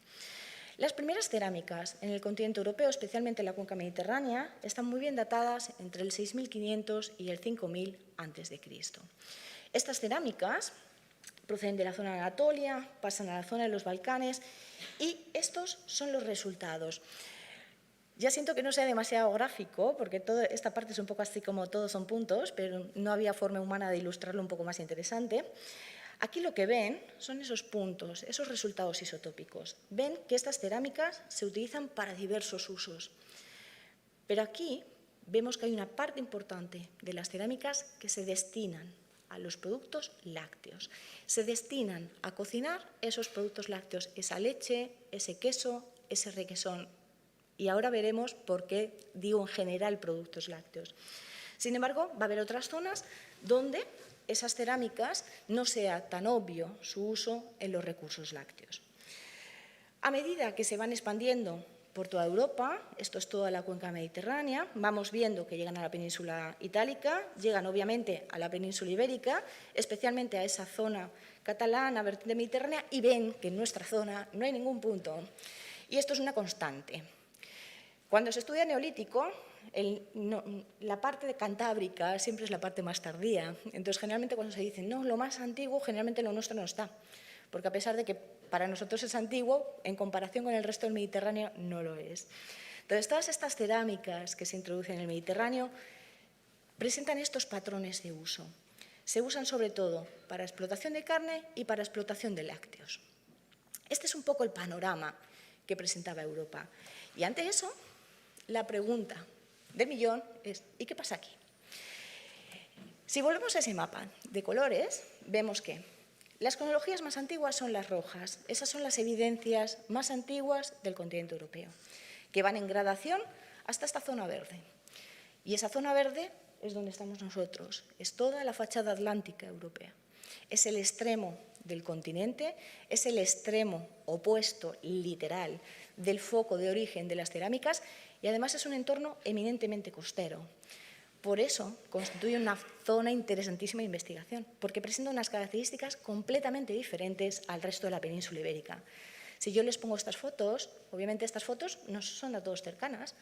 Las primeras cerámicas en el continente europeo, especialmente en la cuenca mediterránea, están muy bien datadas entre el 6.500 y el 5.000 a.C. Estas cerámicas proceden de la zona de Anatolia, pasan a la zona de los Balcanes y estos son los resultados. Ya siento que no sea demasiado gráfico, porque toda esta parte es un poco así como todos son puntos, pero no había forma humana de ilustrarlo un poco más interesante. Aquí lo que ven son esos puntos, esos resultados isotópicos. Ven que estas cerámicas se utilizan para diversos usos. Pero aquí vemos que hay una parte importante de las cerámicas que se destinan a los productos lácteos. Se destinan a cocinar esos productos lácteos, esa leche, ese queso, ese requesón. Y ahora veremos por qué digo en general productos lácteos. Sin embargo, va a haber otras zonas donde esas cerámicas no sea tan obvio su uso en los recursos lácteos. A medida que se van expandiendo por toda Europa, esto es toda la cuenca mediterránea, vamos viendo que llegan a la península itálica, llegan obviamente a la península ibérica, especialmente a esa zona catalana, vertiente mediterránea, y ven que en nuestra zona no hay ningún punto. Y esto es una constante. Cuando se estudia neolítico, la parte de cantábrica siempre es la parte más tardía. Entonces, generalmente cuando se dice, no, lo más antiguo, generalmente lo nuestro no está. Porque a pesar de que para nosotros es antiguo, en comparación con el resto del Mediterráneo no lo es. Entonces, todas estas cerámicas que se introducen en el Mediterráneo presentan estos patrones de uso. Se usan sobre todo para explotación de carne y para explotación de lácteos. Este es un poco el panorama que presentaba Europa. Y ante eso, la pregunta del millón es, ¿y qué pasa aquí? Si volvemos a ese mapa de colores, vemos que las cronologías más antiguas son las rojas. Esas son las evidencias más antiguas del continente europeo, que van en gradación hasta esta zona verde. Y esa zona verde es donde estamos nosotros, es toda la fachada atlántica europea. Es el extremo del continente, es el extremo opuesto, literal, del foco de origen de las cerámicas y además es un entorno eminentemente costero. Por eso constituye una zona interesantísima de investigación, porque presenta unas características completamente diferentes al resto de la península ibérica. Si yo les pongo estas fotos, obviamente estas fotos no son a todos cercanas.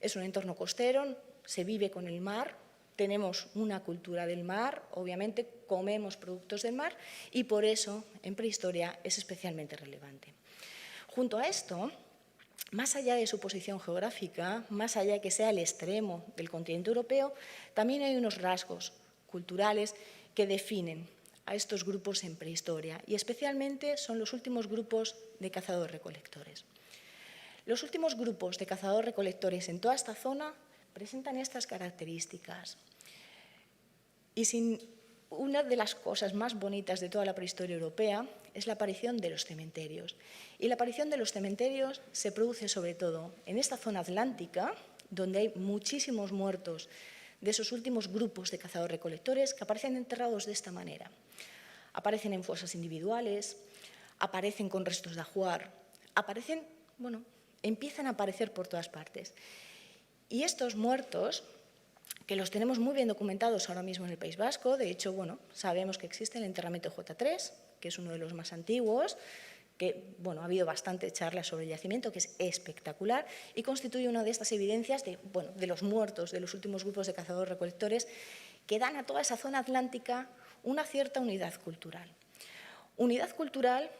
Es un entorno costero, se vive con el mar, tenemos una cultura del mar, obviamente comemos productos del mar y por eso en prehistoria es especialmente relevante. Junto a esto, más allá de su posición geográfica, más allá de que sea el extremo del continente europeo, también hay unos rasgos culturales que definen a estos grupos en prehistoria y especialmente son los últimos grupos de cazadores-recolectores. Los últimos grupos de cazadores-recolectores en toda esta zona presentan estas características. Y una de las cosas más bonitas de toda la prehistoria europea es la aparición de los cementerios. Y la aparición de los cementerios se produce sobre todo en esta zona atlántica, donde hay muchísimos muertos de esos últimos grupos de cazadores-recolectores que aparecen enterrados de esta manera. Aparecen en fosas individuales, aparecen con restos de ajuar, empiezan a aparecer por todas partes. Y estos muertos, que los tenemos muy bien documentados ahora mismo en el País Vasco, de hecho, sabemos que existe el enterramiento J3, que es uno de los más antiguos, que ha habido bastante charla sobre el yacimiento, que es espectacular y constituye una de estas evidencias de los muertos de los últimos grupos de cazadores-recolectores que dan a toda esa zona atlántica una cierta unidad cultural. Unidad cultural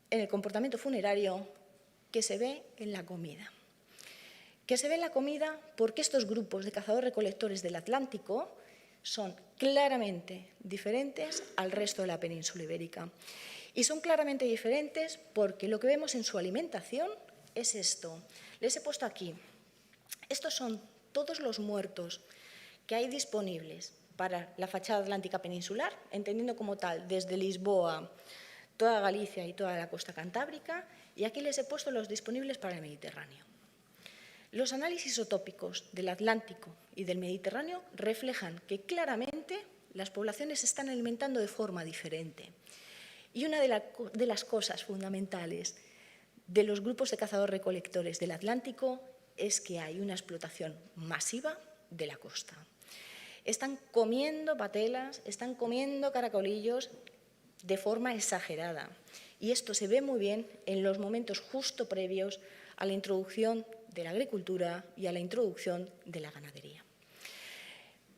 en el comportamiento funerario que se ve en la comida. Que se ve en la comida porque estos grupos de cazadores-recolectores del Atlántico son claramente diferentes al resto de la península ibérica. Y son claramente diferentes porque lo que vemos en su alimentación es esto. Les he puesto aquí. Estos son todos los muertos que hay disponibles para la fachada atlántica peninsular, entendiendo como tal desde Lisboa, toda Galicia y toda la costa cantábrica, y aquí les he puesto los disponibles para el Mediterráneo. Los análisis isotópicos del Atlántico y del Mediterráneo reflejan que claramente las poblaciones se están alimentando de forma diferente. Y una de las cosas fundamentales de los grupos de cazadores-recolectores del Atlántico es que hay una explotación masiva de la costa. Están comiendo patelas, están comiendo caracolillos de forma exagerada. Y esto se ve muy bien en los momentos justo previos a la introducción de la agricultura y a la introducción de la ganadería.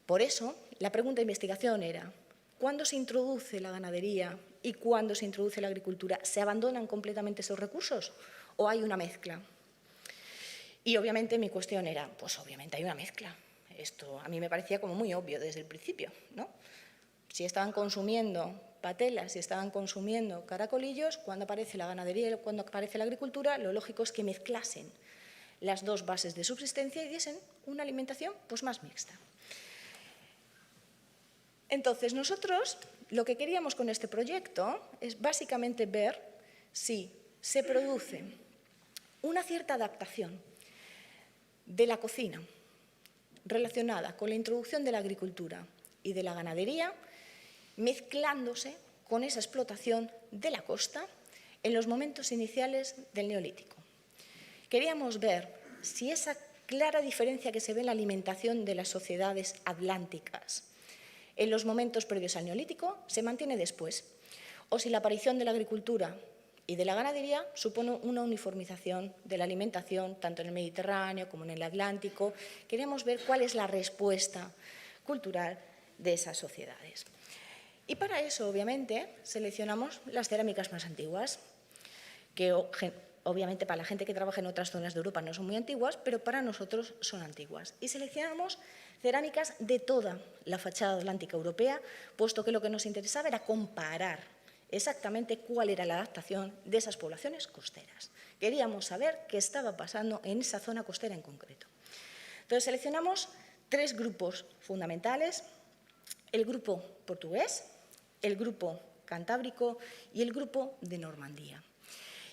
Por eso, la pregunta de investigación era, ¿cuándo se introduce la ganadería y cuándo se introduce la agricultura? ¿Se abandonan completamente esos recursos o hay una mezcla? Y obviamente mi cuestión era, pues obviamente hay una mezcla. Esto a mí me parecía como muy obvio desde el principio, ¿no? Si estaban consumiendo patelas, si estaban consumiendo caracolillos, cuando aparece la ganadería y cuando aparece la agricultura, lo lógico es que mezclasen las dos bases de subsistencia y diesen una alimentación pues más mixta. Entonces, nosotros lo que queríamos con este proyecto es básicamente ver si se produce una cierta adaptación de la cocina relacionada con la introducción de la agricultura y de la ganadería, mezclándose con esa explotación de la costa en los momentos iniciales del Neolítico. Queríamos ver si esa clara diferencia que se ve en la alimentación de las sociedades atlánticas en los momentos previos al Neolítico se mantiene después, o si la aparición de la agricultura y de la ganadería supone una uniformización de la alimentación, tanto en el Mediterráneo como en el Atlántico. Queremos ver cuál es la respuesta cultural de esas sociedades. Y para eso, obviamente, seleccionamos las cerámicas más antiguas, que obviamente para la gente que trabaja en otras zonas de Europa no son muy antiguas, pero para nosotros son antiguas. Y seleccionamos cerámicas de toda la fachada atlántica europea, puesto que lo que nos interesaba era comparar exactamente cuál era la adaptación de esas poblaciones costeras. Queríamos saber qué estaba pasando en esa zona costera en concreto. Entonces, seleccionamos tres grupos fundamentales: el grupo portugués, el grupo cantábrico y el grupo de Normandía.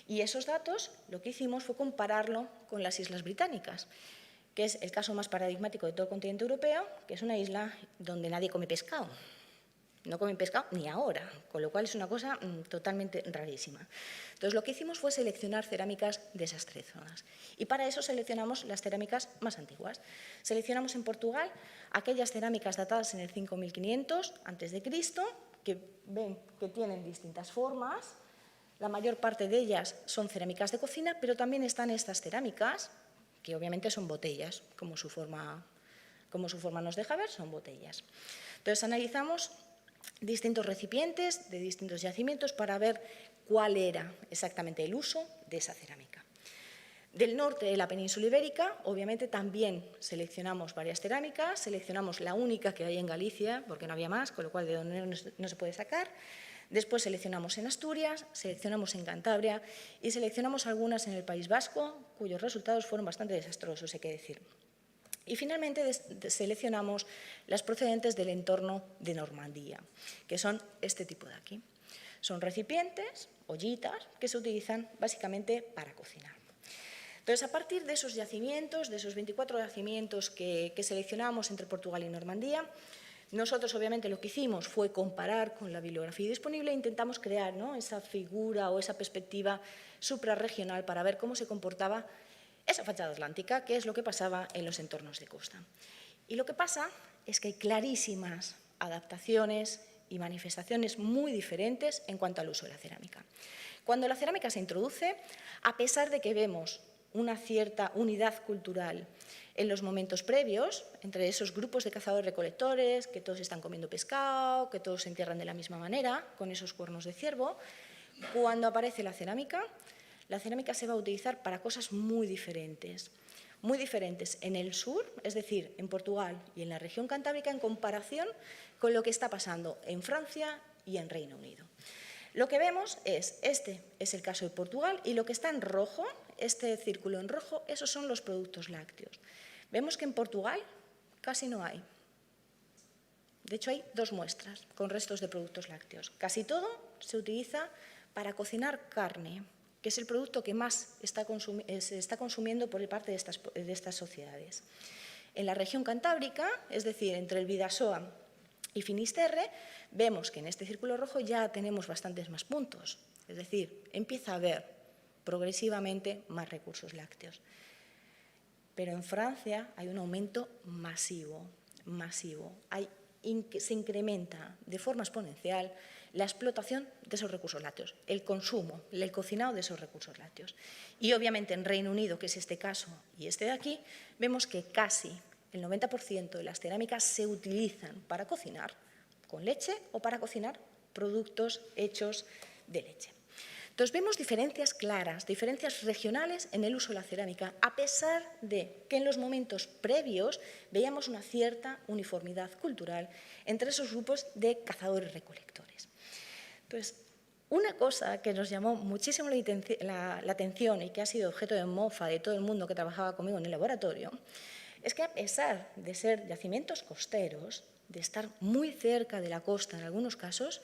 Y esos datos lo que hicimos fue compararlo con las Islas Británicas, que es el caso más paradigmático de todo el continente europeo, que es una isla donde nadie come pescado. No comen pescado ni ahora, con lo cual es una cosa totalmente rarísima. Entonces, lo que hicimos fue seleccionar cerámicas de esas tres zonas. Y para eso seleccionamos las cerámicas más antiguas. Seleccionamos en Portugal aquellas cerámicas datadas en el 5500 a.C., que ven que tienen distintas formas. La mayor parte de ellas son cerámicas de cocina, pero también están estas cerámicas, que obviamente son botellas, como su forma nos deja ver, son botellas. Entonces, analizamos distintos recipientes de distintos yacimientos para ver cuál era exactamente el uso de esa cerámica. Del norte de la península ibérica, obviamente, también seleccionamos varias cerámicas, seleccionamos la única que hay en Galicia, porque no había más, con lo cual de donde no se puede sacar. Después seleccionamos en Asturias, seleccionamos en Cantabria y seleccionamos algunas en el País Vasco, cuyos resultados fueron bastante desastrosos, hay que decir. Y finalmente seleccionamos las procedentes del entorno de Normandía, que son este tipo de aquí. Son recipientes, ollitas, que se utilizan básicamente para cocinar. Entonces, a partir de esos yacimientos, de esos 24 yacimientos que seleccionamos entre Portugal y Normandía, nosotros obviamente lo que hicimos fue comparar con la bibliografía disponible e intentamos crear, ¿no?, esa figura o esa perspectiva suprarregional para ver cómo se comportaba esa fachada atlántica, que es lo que pasaba en los entornos de costa. Y lo que pasa es que hay clarísimas adaptaciones y manifestaciones muy diferentes en cuanto al uso de la cerámica. Cuando la cerámica se introduce, a pesar de que vemos una cierta unidad cultural en los momentos previos, entre esos grupos de cazadores-recolectores, que todos están comiendo pescado, que todos se entierran de la misma manera, con esos cuernos de ciervo, cuando aparece la cerámica se va a utilizar para cosas muy diferentes en el sur, es decir, en Portugal y en la región cantábrica, en comparación con lo que está pasando en Francia y en Reino Unido. Lo que vemos este es el caso de Portugal, y lo que está en rojo, este círculo en rojo, esos son los productos lácteos. Vemos que en Portugal casi no hay. De hecho, hay 2 muestras con restos de productos lácteos. Casi todo se utiliza para cocinar carne, que es el producto que más se está consumiendo por parte de estas sociedades. En la región cantábrica, es decir, entre el Bidasoa y Finisterre, vemos que en este círculo rojo ya tenemos bastantes más puntos. Es decir, empieza a haber progresivamente más recursos lácteos. Pero en Francia hay un aumento masivo. Se incrementa de forma exponencial la explotación de esos recursos lácteos, el consumo, el cocinado de esos recursos lácteos. Y obviamente en Reino Unido, que es este caso y este de aquí, vemos que casi el 90% de las cerámicas se utilizan para cocinar con leche o para cocinar productos hechos de leche. Entonces, vemos diferencias claras, diferencias regionales en el uso de la cerámica, a pesar de que en los momentos previos veíamos una cierta uniformidad cultural entre esos grupos de cazadores-recolectores. Entonces, una cosa que nos llamó muchísimo la atención y que ha sido objeto de mofa de todo el mundo que trabajaba conmigo en el laboratorio, es que a pesar de ser yacimientos costeros, de estar muy cerca de la costa en algunos casos,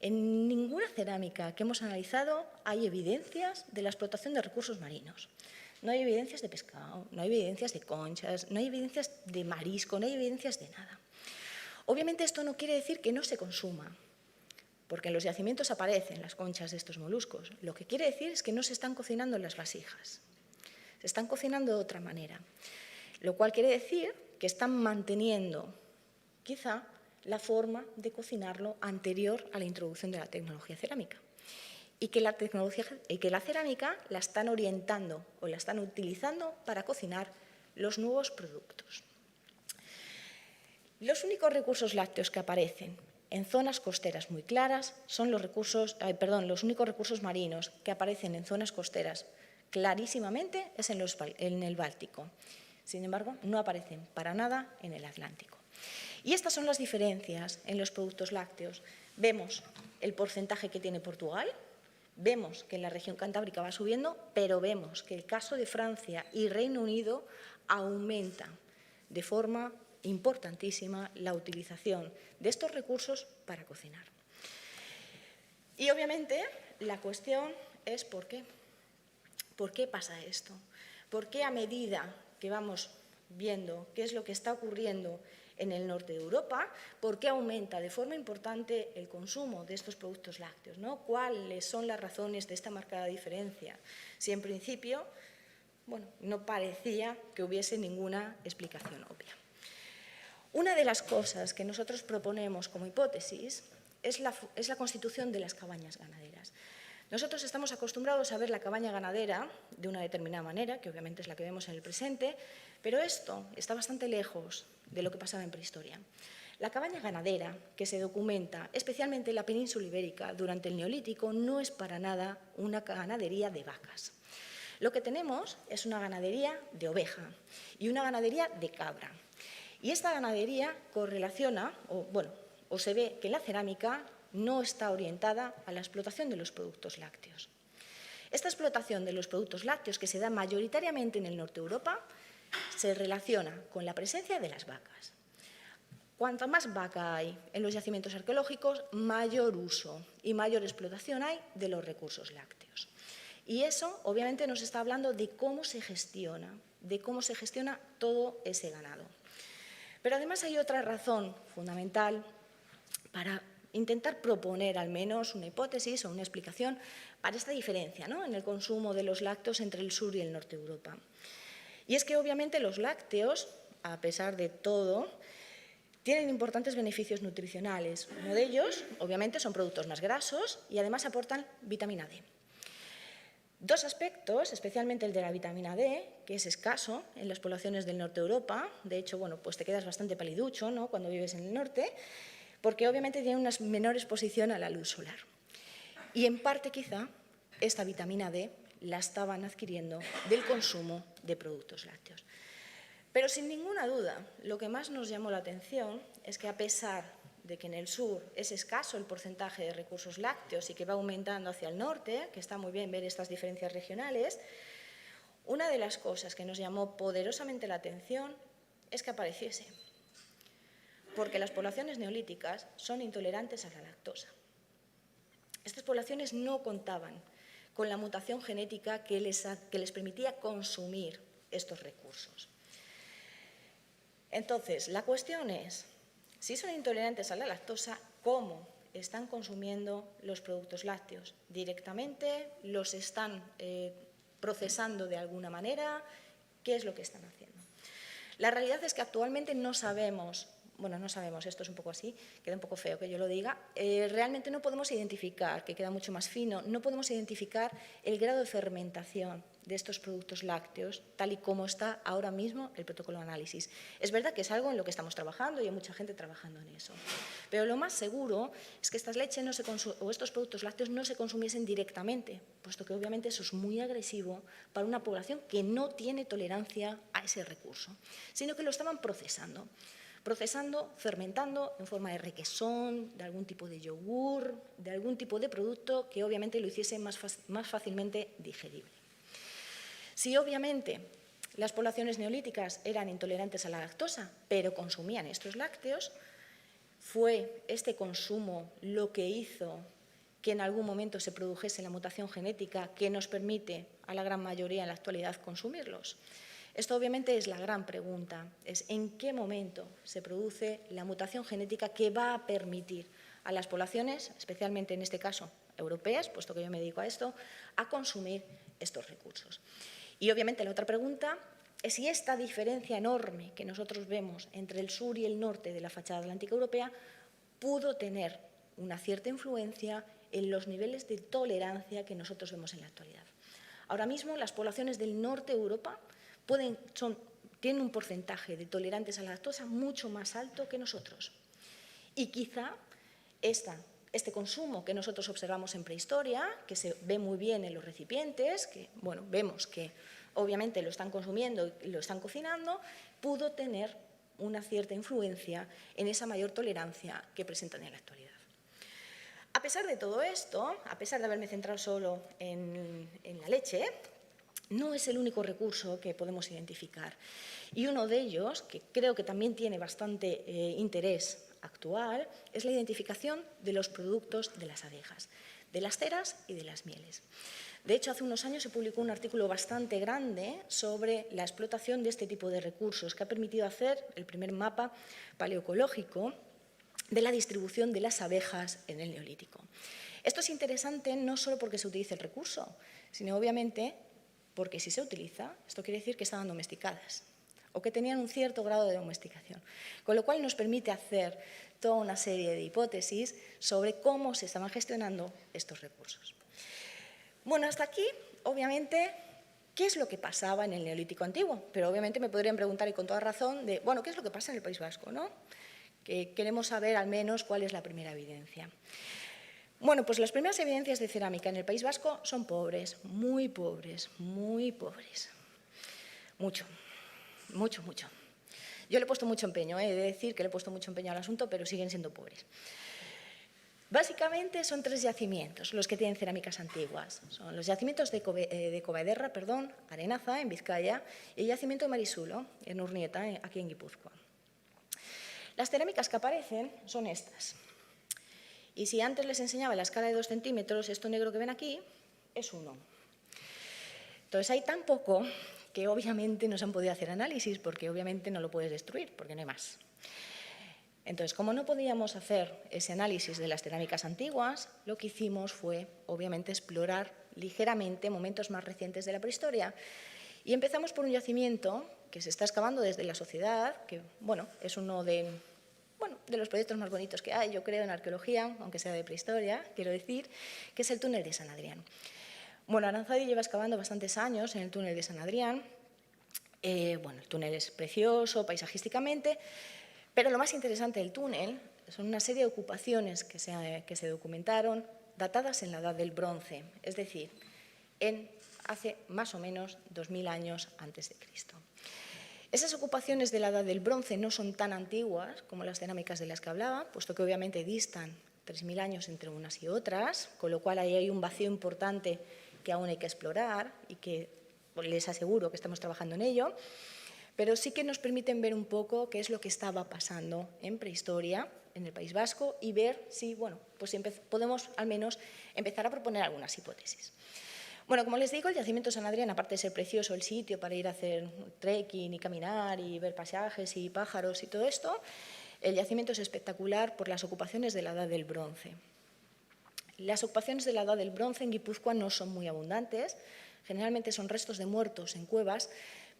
en ninguna cerámica que hemos analizado hay evidencias de la explotación de recursos marinos. No hay evidencias de pescado, no hay evidencias de conchas, no hay evidencias de marisco, no hay evidencias de nada. Obviamente esto no quiere decir que no se consuma, porque en los yacimientos aparecen las conchas de estos moluscos. Lo que quiere decir es que no se están cocinando en las vasijas, se están cocinando de otra manera, lo cual quiere decir que están manteniendo quizá la forma de cocinarlo anterior a la introducción de la tecnología cerámica. Y que la cerámica la están orientando o la están utilizando para cocinar los nuevos productos. Los únicos recursos lácteos que aparecen en zonas costeras muy claras son los únicos recursos marinos que aparecen en zonas costeras clarísimamente es en el Báltico. Sin embargo, no aparecen para nada en el Atlántico. Y estas son las diferencias en los productos lácteos. Vemos el porcentaje que tiene Portugal, vemos que en la región cantábrica va subiendo, pero vemos que el caso de Francia y Reino Unido aumenta de forma importantísima la utilización de estos recursos para cocinar. Y obviamente la cuestión es ¿por qué? ¿Por qué pasa esto? ¿Por qué a medida que vamos viendo qué es lo que está ocurriendo en el norte de Europa, por qué aumenta de forma importante el consumo de estos productos lácteos, ¿no? ¿Cuáles son las razones de esta marcada diferencia? Si en principio, no parecía que hubiese ninguna explicación obvia. Una de las cosas que nosotros proponemos como hipótesis es la constitución de las cabañas ganaderas. Nosotros estamos acostumbrados a ver la cabaña ganadera de una determinada manera, que obviamente es la que vemos en el presente, pero esto está bastante lejos de lo que pasaba en prehistoria. La cabaña ganadera, que se documenta especialmente en la península ibérica durante el Neolítico, no es para nada una ganadería de vacas. Lo que tenemos es una ganadería de oveja y una ganadería de cabra. Y esta ganadería correlaciona, o se ve que la cerámica no está orientada a la explotación de los productos lácteos. Esta explotación de los productos lácteos, que se da mayoritariamente en el norte de Europa, se relaciona con la presencia de las vacas. Cuanto más vaca hay en los yacimientos arqueológicos, mayor uso y mayor explotación hay de los recursos lácteos. Y eso, obviamente, nos está hablando de cómo se gestiona todo ese ganado. Pero además hay otra razón fundamental para intentar proponer al menos una hipótesis o una explicación para esta diferencia, ¿no?, en el consumo de los lácteos entre el sur y el norte de Europa. Y es que obviamente los lácteos, a pesar de todo, tienen importantes beneficios nutricionales. Uno de ellos, obviamente, son productos más grasos y además aportan vitamina D. Dos aspectos, especialmente el de la vitamina D, que es escaso en las poblaciones del norte de Europa. De hecho, pues te quedas bastante paliducho, ¿no?, cuando vives en el norte, porque obviamente tiene una menor exposición a la luz solar. Y en parte quizá esta vitamina D la estaban adquiriendo del consumo de productos lácteos. Pero sin ninguna duda, lo que más nos llamó la atención es que a pesar de que en el sur es escaso el porcentaje de recursos lácteos y que va aumentando hacia el norte, que está muy bien ver estas diferencias regionales, una de las cosas que nos llamó poderosamente la atención es que apareciese, porque las poblaciones neolíticas son intolerantes a la lactosa. Estas poblaciones no contaban con la mutación genética que les permitía consumir estos recursos. Entonces, la cuestión es, si son intolerantes a la lactosa, ¿cómo están consumiendo los productos lácteos? ¿Directamente? ¿Los están procesando de alguna manera? ¿Qué es lo que están haciendo? La realidad es que actualmente no sabemos bueno, no sabemos, esto es un poco así, queda un poco feo que yo lo diga, realmente no podemos identificar, que queda mucho más fino, no podemos identificar el grado de fermentación de estos productos lácteos, tal y como está ahora mismo el protocolo de análisis. Es verdad que es algo en lo que estamos trabajando y hay mucha gente trabajando en eso. Pero lo más seguro es que estas leches o estos productos lácteos no se consumiesen directamente, puesto que obviamente eso es muy agresivo para una población que no tiene tolerancia a ese recurso, sino que lo estaban procesando, fermentando en forma de requesón, de algún tipo de yogur, de algún tipo de producto que obviamente lo hiciese más fácilmente digerible. Si obviamente las poblaciones neolíticas eran intolerantes a la lactosa, pero consumían estos lácteos, fue este consumo lo que hizo que en algún momento se produjese la mutación genética que nos permite a la gran mayoría en la actualidad consumirlos. Esto obviamente es la gran pregunta, es en qué momento se produce la mutación genética que va a permitir a las poblaciones, especialmente en este caso europeas, puesto que yo me dedico a esto, a consumir estos recursos. Y obviamente la otra pregunta es si esta diferencia enorme que nosotros vemos entre el sur y el norte de la fachada atlántica europea pudo tener una cierta influencia en los niveles de tolerancia que nosotros vemos en la actualidad. Ahora mismo las poblaciones del norte de Europa tienen un porcentaje de tolerantes a la lactosa mucho más alto que nosotros. Y quizá este consumo que nosotros observamos en prehistoria, que se ve muy bien en los recipientes, que bueno, vemos que obviamente lo están consumiendo y lo están cocinando, pudo tener una cierta influencia en esa mayor tolerancia que presentan en la actualidad. A pesar de todo esto, a pesar de haberme centrado solo en la leche, no es el único recurso que podemos identificar. Y uno de ellos, que creo que también tiene bastante interés actual, es la identificación de los productos de las abejas, de las ceras y de las mieles. De hecho, hace unos años se publicó un artículo bastante grande sobre la explotación de este tipo de recursos, que ha permitido hacer el primer mapa paleoecológico de la distribución de las abejas en el Neolítico. Esto es interesante no solo porque se utilice el recurso, sino obviamente porque si se utiliza, esto quiere decir que estaban domesticadas o que tenían un cierto grado de domesticación, con lo cual nos permite hacer toda una serie de hipótesis sobre cómo se estaban gestionando estos recursos. Bueno, hasta aquí, obviamente, ¿qué es lo que pasaba en el Neolítico antiguo? Pero obviamente me podrían preguntar, y con toda razón, de, bueno, ¿qué es lo que pasa en el País Vasco, no? Que queremos saber al menos cuál es la primera evidencia. Bueno, pues las primeras evidencias de cerámica en el País Vasco son pobres, muy pobres, muy pobres. Mucho, mucho, mucho. Yo le he puesto mucho empeño, he de decir que le he puesto mucho empeño al asunto, pero siguen siendo pobres. Básicamente son 3 yacimientos los que tienen cerámicas antiguas. Son los yacimientos de Covadonga, Arenaza, en Vizcaya, y el yacimiento de Marisulo, en Urnieta, aquí en Guipúzcoa. Las cerámicas que aparecen son estas. Y si antes les enseñaba la escala de 2 centímetros, esto negro que ven aquí es 1. Entonces hay tan poco que obviamente no se han podido hacer análisis, porque obviamente no lo puedes destruir, porque no hay más. Entonces, como no podíamos hacer ese análisis de las cerámicas antiguas, lo que hicimos fue, obviamente, explorar ligeramente momentos más recientes de la prehistoria. Y empezamos por un yacimiento que se está excavando desde la sociedad, que bueno, es uno de los proyectos más bonitos que hay, yo creo, en arqueología, aunque sea de prehistoria, quiero decir, que es el túnel de San Adrián. Bueno, Aranzadi lleva excavando bastantes años en el túnel de San Adrián. Bueno, el túnel es precioso paisajísticamente, pero lo más interesante del túnel son una serie de ocupaciones que se documentaron datadas en la Edad del Bronce, es decir, hace más o menos 2000 años antes de Cristo. Esas ocupaciones de la Edad del Bronce no son tan antiguas como las cerámicas de las que hablaba, puesto que obviamente distan 3000 años entre unas y otras, con lo cual ahí hay un vacío importante que aún hay que explorar y que les aseguro que estamos trabajando en ello, pero sí que nos permiten ver un poco qué es lo que estaba pasando en prehistoria en el País Vasco y ver si, bueno, pues podemos al menos empezar a proponer algunas hipótesis. Bueno, como les digo, el yacimiento de San Adrián, aparte de ser precioso el sitio para ir a hacer trekking y caminar y ver paisajes y pájaros y todo esto, el yacimiento es espectacular por las ocupaciones de la Edad del Bronce. Las ocupaciones de la Edad del Bronce en Guipúzcoa no son muy abundantes, generalmente son restos de muertos en cuevas,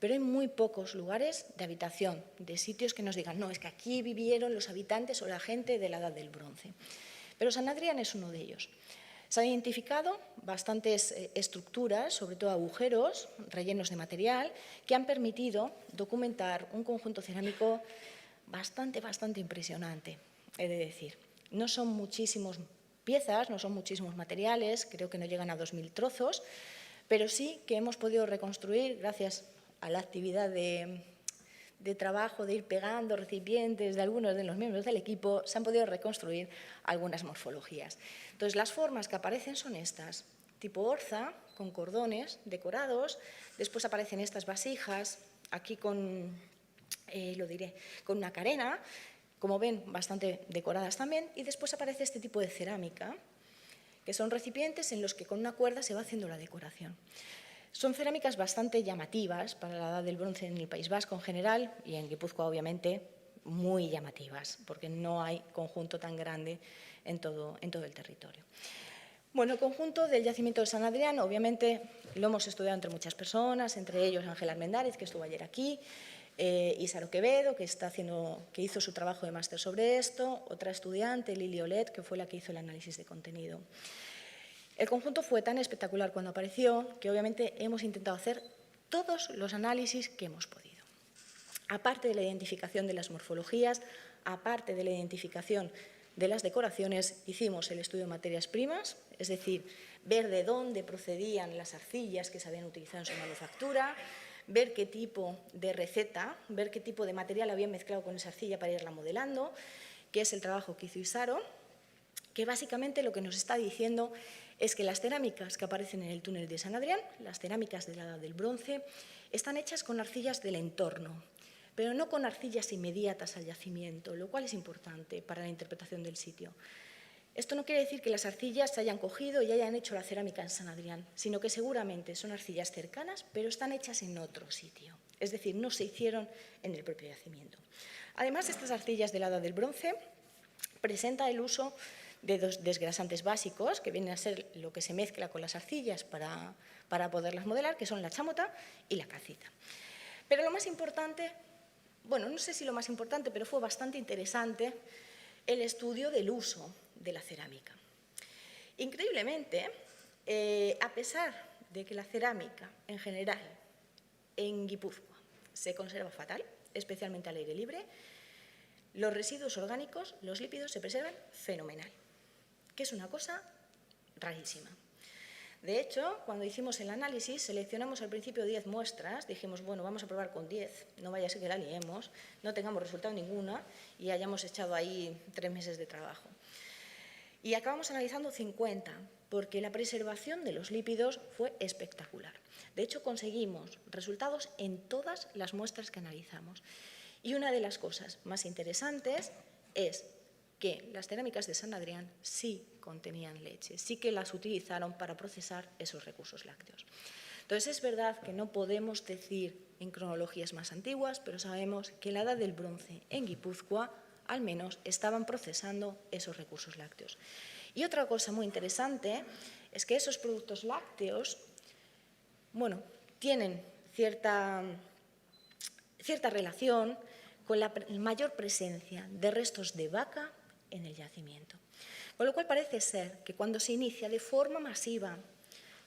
pero hay muy pocos lugares de habitación, de sitios que nos digan, no, es que aquí vivieron los habitantes o la gente de la Edad del Bronce. Pero San Adrián es uno de ellos. Se han identificado bastantes estructuras, sobre todo agujeros, rellenos de material, que han permitido documentar un conjunto cerámico bastante impresionante, he de decir. No son muchísimas piezas, no son muchísimos materiales, creo que no llegan a 2000 trozos, pero sí que hemos podido reconstruir, gracias a la actividad de trabajo, de ir pegando recipientes de algunos de los miembros del equipo, se han podido reconstruir algunas morfologías. Entonces, las formas que aparecen son estas, tipo orza, con cordones decorados, después aparecen estas vasijas, aquí con una carena, como ven, bastante decoradas también, y después aparece este tipo de cerámica, que son recipientes en los que con una cuerda se va haciendo la decoración. Son cerámicas bastante llamativas para la Edad del Bronce en el País Vasco en general y en Guipúzcoa, obviamente, muy llamativas, porque no hay conjunto tan grande en todo el territorio. Bueno, el conjunto del yacimiento de San Adrián, obviamente, lo hemos estudiado entre muchas personas, entre ellos Ángel Armendáriz, que estuvo ayer aquí, Isaro Quevedo, que hizo su trabajo de máster sobre esto, otra estudiante, Lili Olet, que fue la que hizo el análisis de contenido. El conjunto fue tan espectacular cuando apareció que obviamente hemos intentado hacer todos los análisis que hemos podido. Aparte de la identificación de las morfologías, aparte de la identificación de las decoraciones, hicimos el estudio de materias primas, es decir, ver de dónde procedían las arcillas que se habían utilizado en su manufactura, ver qué tipo de receta, ver qué tipo de material habían mezclado con esa arcilla para irla modelando, que es el trabajo que hizo Isaro, que básicamente lo que nos está diciendo es que las cerámicas que aparecen en el túnel de San Adrián, las cerámicas de la Edad del Bronce, están hechas con arcillas del entorno, pero no con arcillas inmediatas al yacimiento, lo cual es importante para la interpretación del sitio. Esto no quiere decir que las arcillas se hayan cogido y hayan hecho la cerámica en San Adrián, sino que seguramente son arcillas cercanas, pero están hechas en otro sitio. Es decir, no se hicieron en el propio yacimiento. Además, estas arcillas de la Edad del Bronce presentan el uso de dos desgrasantes básicos, que vienen a ser lo que se mezcla con las arcillas para poderlas modelar, que son la chámota y la calcita. Pero lo más importante, bueno, no sé si lo más importante, pero fue bastante interesante el estudio del uso de la cerámica. Increíblemente, a pesar de que la cerámica en general en Guipúzcoa se conserva fatal, especialmente al aire libre, los residuos orgánicos, los lípidos, se preservan fenomenal, que es una cosa rarísima. De hecho, cuando hicimos el análisis, seleccionamos al principio 10 muestras, dijimos, bueno, vamos a probar con 10, no vaya a ser que la liemos, no tengamos resultado ninguna y hayamos echado ahí 3 meses de trabajo. Y acabamos analizando 50, porque la preservación de los lípidos fue espectacular. De hecho, conseguimos resultados en todas las muestras que analizamos. Y una de las cosas más interesantes es que las cerámicas de San Adrián sí contenían leche, sí que las utilizaron para procesar esos recursos lácteos. Entonces, es verdad que no podemos decir en cronologías más antiguas, pero sabemos que en la Edad del Bronce, en Guipúzcoa, al menos, estaban procesando esos recursos lácteos. Y otra cosa muy interesante es que esos productos lácteos, bueno, tienen cierta relación con la mayor presencia de restos de vaca en el yacimiento. Con lo cual parece ser que cuando se inicia de forma masiva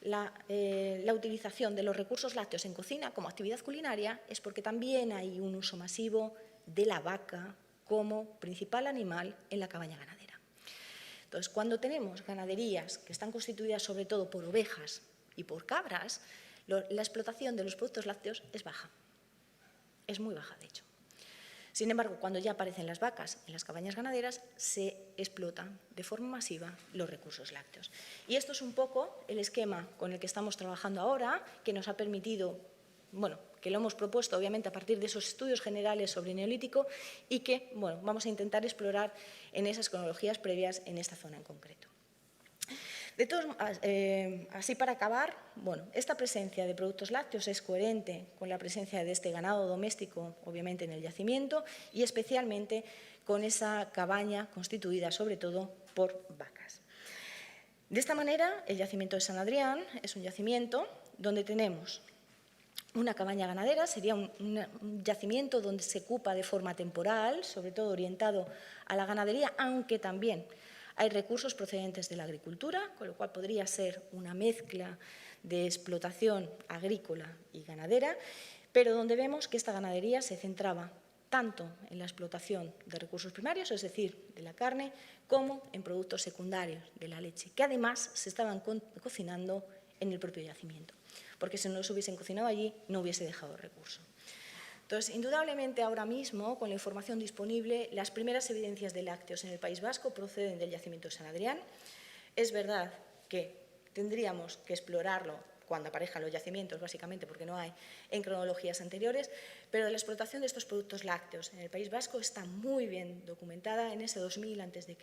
la utilización de los recursos lácteos en cocina como actividad culinaria es porque también hay un uso masivo de la vaca como principal animal en la cabaña ganadera. Entonces, cuando tenemos ganaderías que están constituidas sobre todo por ovejas y por cabras, la explotación de los productos lácteos es baja. Es muy baja, de hecho. Sin embargo, cuando ya aparecen las vacas en las cabañas ganaderas, se explotan de forma masiva los recursos lácteos. Y esto es un poco el esquema con el que estamos trabajando ahora, que nos ha permitido, bueno, que lo hemos propuesto obviamente a partir de esos estudios generales sobre Neolítico y que, bueno, vamos a intentar explorar en esas cronologías previas en esta zona en concreto. De todos, así para acabar, bueno, esta presencia de productos lácteos es coherente con la presencia de este ganado doméstico, obviamente en el yacimiento, y especialmente con esa cabaña constituida sobre todo por vacas. De esta manera, el yacimiento de San Adrián es un yacimiento donde tenemos una cabaña ganadera, sería un yacimiento donde se ocupa de forma temporal, sobre todo orientado a la ganadería, aunque también hay recursos procedentes de la agricultura, con lo cual podría ser una mezcla de explotación agrícola y ganadera, pero donde vemos que esta ganadería se centraba tanto en la explotación de recursos primarios, es decir, de la carne, como en productos secundarios de la leche, que además se estaban cocinando en el propio yacimiento, porque si no se hubiesen cocinado allí no hubiese dejado recurso. Entonces, indudablemente ahora mismo, con la información disponible, las primeras evidencias de lácteos en el País Vasco proceden del yacimiento de San Adrián. Es verdad que tendríamos que explorarlo cuando aparezcan los yacimientos, básicamente porque no hay en cronologías anteriores, pero la explotación de estos productos lácteos en el País Vasco está muy bien documentada en ese 2000 a.C.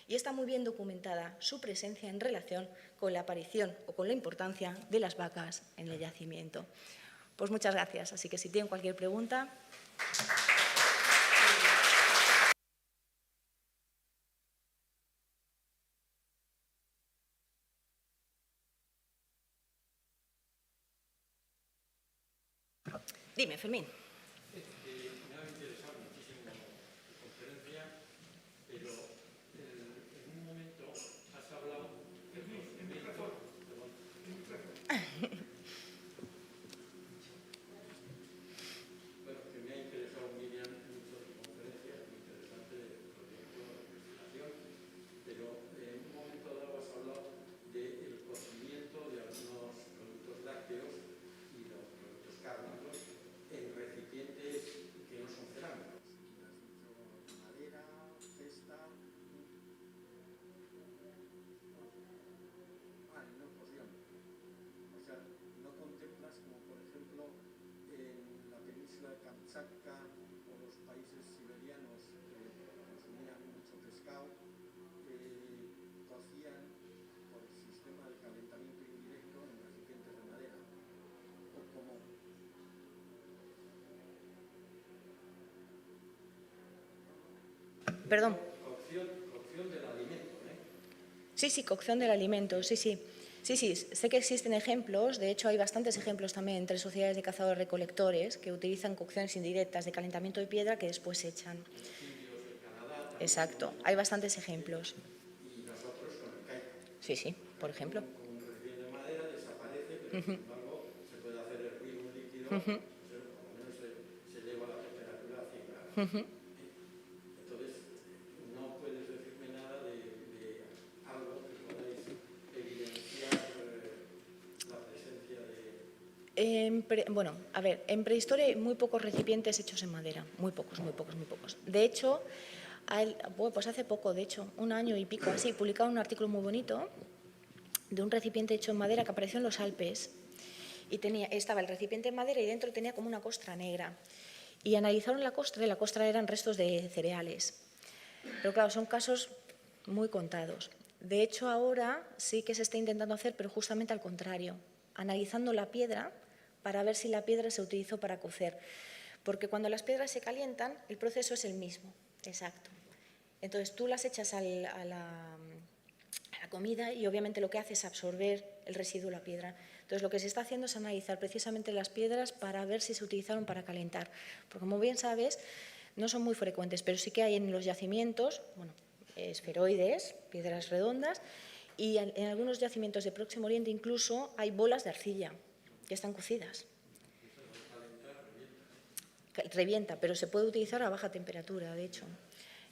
y está muy bien documentada su presencia en relación con la aparición o con la importancia de las vacas en el yacimiento. Pues muchas gracias. Así que si tienen cualquier pregunta. Dime, Fermín. Me ha interesado muchísimo tu conferencia, pero en un momento has hablado de los médicos. Bueno, que me ha interesado, Miriam, mucho tu conferencia, es muy interesante el proyecto de investigación, pero en un momento dado has hablado del cocimiento de algunos productos lácteos y los productos cárnicos en recipientes que no son cerámicos. Madera, cesta. No cocción. O sea, no contemplas como por ejemplo en la península de Kamchatka o los países siberianos que consumían mucho pescado, cocían por el sistema de calentamiento indirecto en recipientes de madera. O como Perdón. Cocción del alimento, ¿eh? Sí, cocción del alimento, sí. Sí, sé que existen ejemplos, de hecho hay bastantes ejemplos también entre sociedades de cazadores-recolectores que utilizan cocciones indirectas de calentamiento de piedra que después se echan. En los indios de Canadá. Exacto, hay bastantes ejemplos. Y nosotros con el caico. Sí, por ejemplo. Con un recipiente de madera desaparece, pero sin embargo se puede hacer hervir un líquido, por lo menos se lleva a la temperatura a 100 grados. Entonces, no puedes decirme nada de algo que podáis evidenciar la presencia de... Bueno, a ver, en prehistoria hay muy pocos recipientes hechos en madera, muy pocos. De hecho, pues hace poco, de hecho, un año y pico así, publicaron un artículo muy bonito de un recipiente hecho en madera que apareció en los Alpes y estaba el recipiente en madera y dentro tenía como una costra negra. Y analizaron la costra y la costra eran restos de cereales. Pero claro, son casos muy contados. De hecho, ahora sí que se está intentando hacer, pero justamente al contrario, analizando la piedra para ver si la piedra se utilizó para cocer. Porque cuando las piedras se calientan, el proceso es el mismo, exacto. Entonces tú las echas a la comida y obviamente lo que hace es absorber el residuo de la piedra. Entonces lo que se está haciendo es analizar precisamente las piedras para ver si se utilizaron para calentar. Porque como bien sabes, no son muy frecuentes, pero sí que hay en los yacimientos, bueno, esferoides, piedras redondas, y en algunos yacimientos de Próximo Oriente incluso hay bolas de arcilla que están cocidas. Revienta, pero se puede utilizar a baja temperatura, de hecho.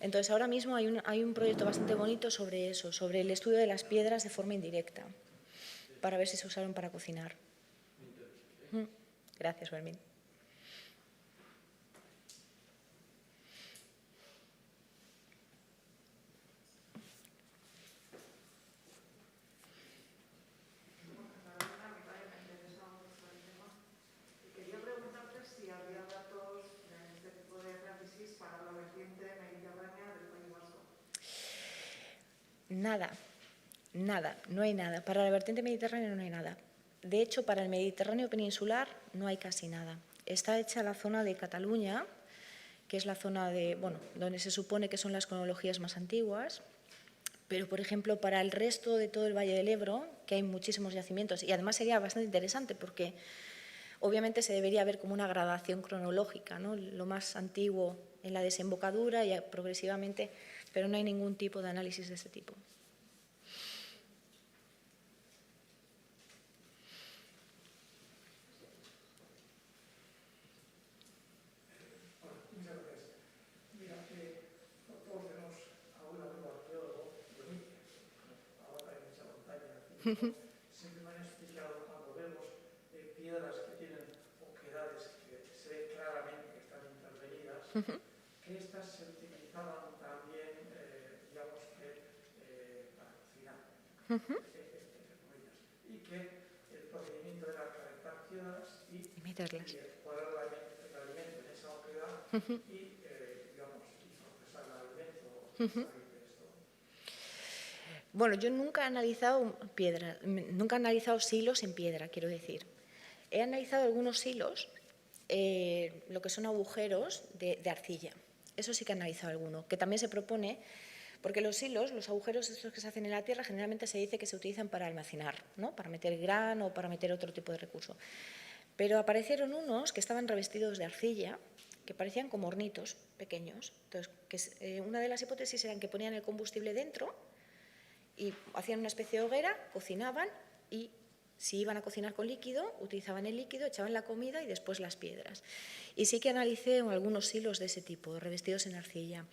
Entonces, ahora mismo hay un proyecto bastante bonito sobre eso, sobre el estudio de las piedras de forma indirecta, para ver si se usaron para cocinar. Gracias, Fermín. Nada, no hay nada. Para la vertiente mediterránea no hay nada. De hecho, para el Mediterráneo peninsular no hay casi nada. Está hecha la zona de Cataluña, que es la zona donde se supone que son las cronologías más antiguas, pero, por ejemplo, para el resto de todo el Valle del Ebro, que hay muchísimos yacimientos, y además sería bastante interesante porque, Obviamente se debería ver como una gradación cronológica, ¿no? Lo más antiguo en la desembocadura y progresivamente, pero no hay ningún tipo de análisis de este tipo. Siempre me han explicado cuando vemos piedras que tienen oquedades que se ve claramente que están intervenidas, que estas se utilizaban también, digamos que, para cocinar, y que el procedimiento era calentar piedras y poner el alimento en esa oquedad y, digamos, y procesar el alimento. Bueno, yo nunca he analizado piedra, nunca he analizado silos en piedra, quiero decir. He analizado algunos silos, lo que son agujeros de arcilla. Eso sí que he analizado alguno, que también se propone, porque los silos, los agujeros estos que se hacen en la tierra, generalmente se dice que se utilizan para almacenar, ¿no? Para meter grano o para meter otro tipo de recurso. Pero aparecieron unos que estaban revestidos de arcilla, que parecían como hornitos pequeños. Entonces, una de las hipótesis eran que ponían el combustible dentro y hacían una especie de hoguera, cocinaban y si iban a cocinar con líquido, utilizaban el líquido, echaban la comida y después las piedras. Y sí que analicé algunos silos de ese tipo, revestidos en arcilla.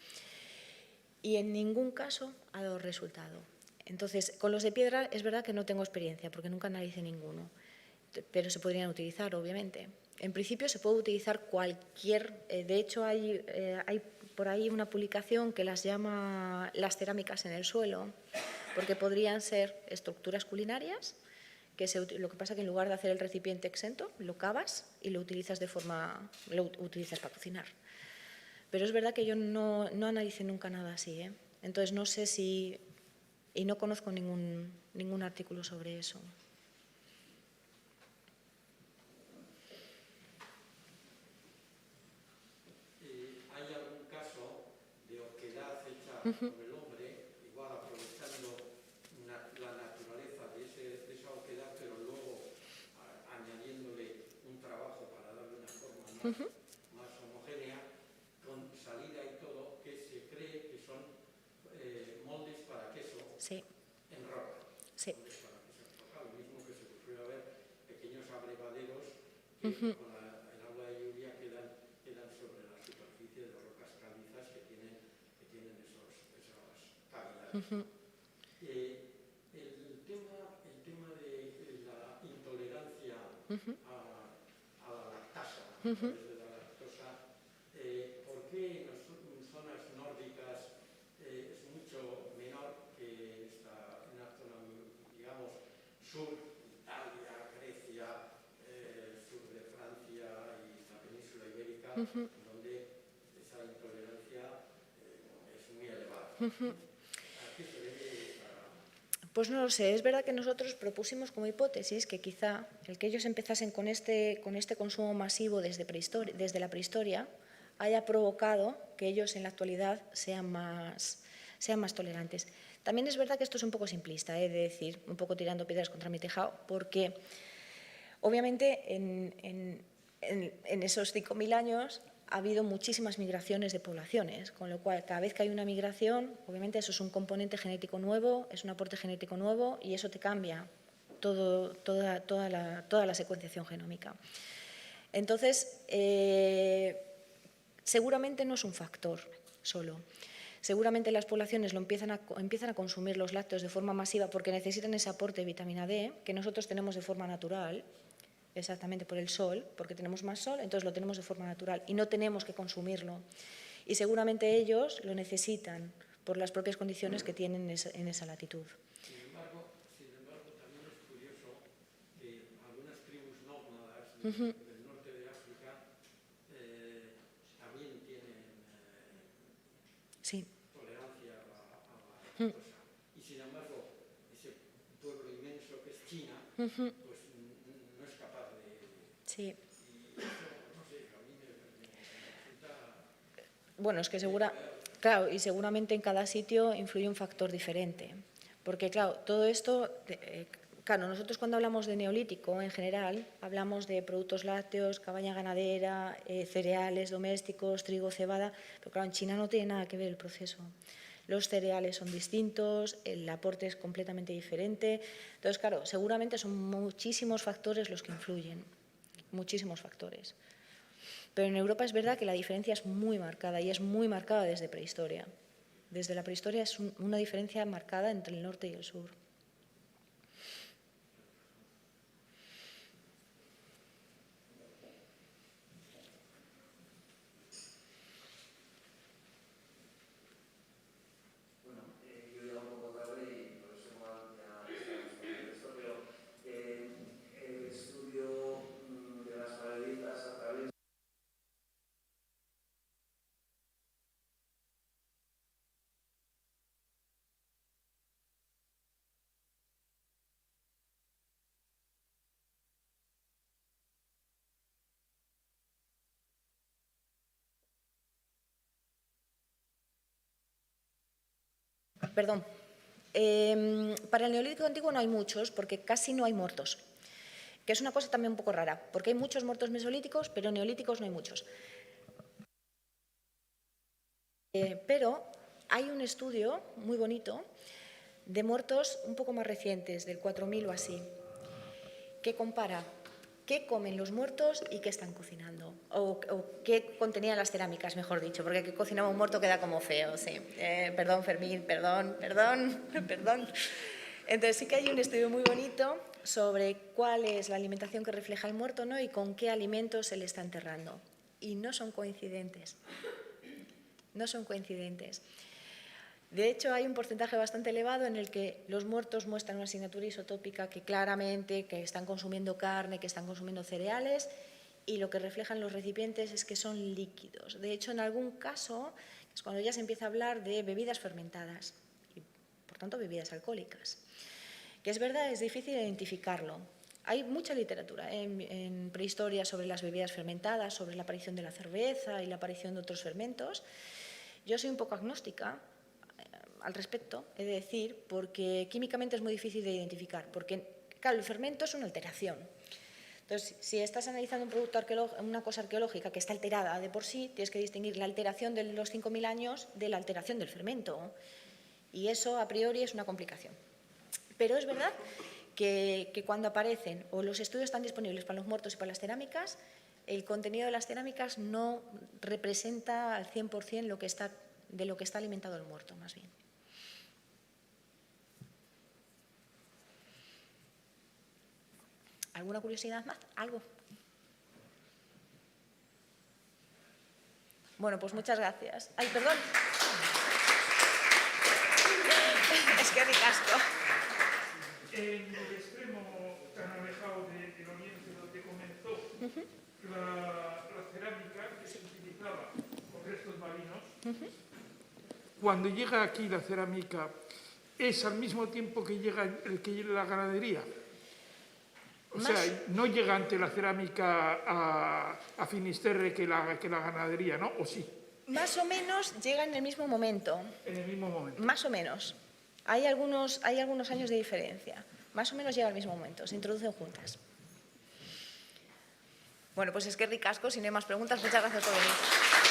Y en ningún caso ha dado resultado. Entonces, con los de piedra es verdad que no tengo experiencia, porque nunca analicé ninguno, pero se podrían utilizar, obviamente. En principio se puede utilizar cualquier, de hecho hay por ahí una publicación que las llama las cerámicas en el suelo, porque podrían ser estructuras culinarias, lo que pasa es que en lugar de hacer el recipiente exento, lo cavas y lo utilizas lo utilizas para cocinar. Pero es verdad que yo no analicé nunca nada así, ¿eh? Entonces no sé si, y no conozco ningún artículo sobre eso. ¿Hay algún caso de oquedad hecha por el hombre, igual aprovechando la naturaleza de esa oquedad, pero luego añadiéndole un trabajo para darle una forma más homogénea, con salida y todo, que se cree que son moldes para queso en roca? Sí. Moldes para queso en roca, lo mismo que se ocurrió a ver pequeños abrevaderos que con el agua de lluvia quedan sobre la superficie de las rocas calizas que tienen esas cavidades. El tema de la intolerancia a la lactasa, de la lactosa, ¿por qué en zonas nórdicas es mucho menor que en la zona, digamos, sur, Italia, Grecia, sur de Francia y la península ibérica, donde esa intolerancia es muy elevada? ¿A qué se debe esa? Pues no lo sé, es verdad que nosotros propusimos como hipótesis que quizá el que ellos empezasen con este consumo masivo desde la prehistoria haya provocado que ellos en la actualidad sean más tolerantes. También es verdad que esto es un poco simplista, de decir, un poco tirando piedras contra mi tejado, porque obviamente en esos 5.000 años ha habido muchísimas migraciones de poblaciones, con lo cual cada vez que hay una migración, obviamente eso es un componente genético nuevo, es un aporte genético nuevo y eso te cambia toda la secuenciación genómica. Entonces, seguramente no es un factor solo. Seguramente las poblaciones empiezan a consumir los lácteos de forma masiva porque necesitan ese aporte de vitamina D que nosotros tenemos de forma natural, exactamente por el sol, porque tenemos más sol, entonces lo tenemos de forma natural y no tenemos que consumirlo. Y seguramente ellos lo necesitan por las propias condiciones que tienen en esa latitud. Sin embargo, también es curioso que algunas tribus nómadas del norte de África también tienen tolerancia a la lactosa. Y sin embargo, ese pueblo inmenso que es China, pues no es capaz de... Sí. Y eso, no sé, a mí me resulta... Bueno, es que claro, y seguramente en cada sitio influye un factor diferente. Porque, claro, todo esto, Claro, nosotros cuando hablamos de neolítico, en general, hablamos de productos lácteos, cabaña ganadera, cereales domésticos, trigo, cebada, pero claro, en China no tiene nada que ver el proceso. Los cereales son distintos, el aporte es completamente diferente. Entonces, claro, seguramente son muchísimos factores los que influyen, muchísimos factores. Pero en Europa es verdad que la diferencia es muy marcada y es muy marcada desde prehistoria. Desde la prehistoria es una diferencia marcada entre el norte y el sur. Perdón. Para el Neolítico antiguo no hay muchos, porque casi no hay muertos, que es una cosa también un poco rara, porque hay muchos muertos mesolíticos, pero neolíticos no hay muchos. Pero hay un estudio muy bonito de muertos un poco más recientes, del 4000 o así, que compara qué comen los muertos y qué están cocinando, o qué contenían las cerámicas, mejor dicho, porque que cocinaba un muerto queda como feo, sí. Perdón, Fermín, perdón. Entonces sí que hay un estudio muy bonito sobre cuál es la alimentación que refleja el muerto, ¿no? Y con qué alimentos se le está enterrando. Y no son coincidentes. No son coincidentes. De hecho, hay un porcentaje bastante elevado en el que los muertos muestran una asignatura isotópica que claramente que están consumiendo carne, que están consumiendo cereales, y lo que reflejan los recipientes es que son líquidos. De hecho, en algún caso, es cuando ya se empieza a hablar de bebidas fermentadas y, por tanto, bebidas alcohólicas. Que es verdad, es difícil identificarlo. Hay mucha literatura en prehistoria sobre las bebidas fermentadas, sobre la aparición de la cerveza y la aparición de otros fermentos. Yo soy un poco agnóstica al respecto, he de decir, porque químicamente es muy difícil de identificar, porque, claro, el fermento es una alteración. Entonces, si estás analizando un producto una cosa arqueológica que está alterada de por sí, tienes que distinguir la alteración de los 5000 años de la alteración del fermento. Y eso, a priori, es una complicación. Pero es verdad que cuando aparecen, o los estudios están disponibles para los muertos y para las cerámicas, el contenido de las cerámicas no representa al 100% de lo que está alimentado el muerto, más bien. ¿Alguna curiosidad más? ¿Algo? Bueno, pues muchas gracias. Ay, perdón. Es que ricasco. En el extremo tan alejado del oriente donde comenzó la cerámica que se utilizaba con restos marinos, cuando llega aquí la cerámica, ¿es al mismo tiempo que llega la ganadería? O sea, no llega ante la cerámica a Finisterre que la ganadería, ¿no? ¿O sí? Más o menos llega en el mismo momento. En el mismo momento. Más o menos. Hay algunos años de diferencia. Más o menos llega al mismo momento. Se introducen juntas. Bueno, pues es que ricasco. Si no hay más preguntas, muchas gracias por venir.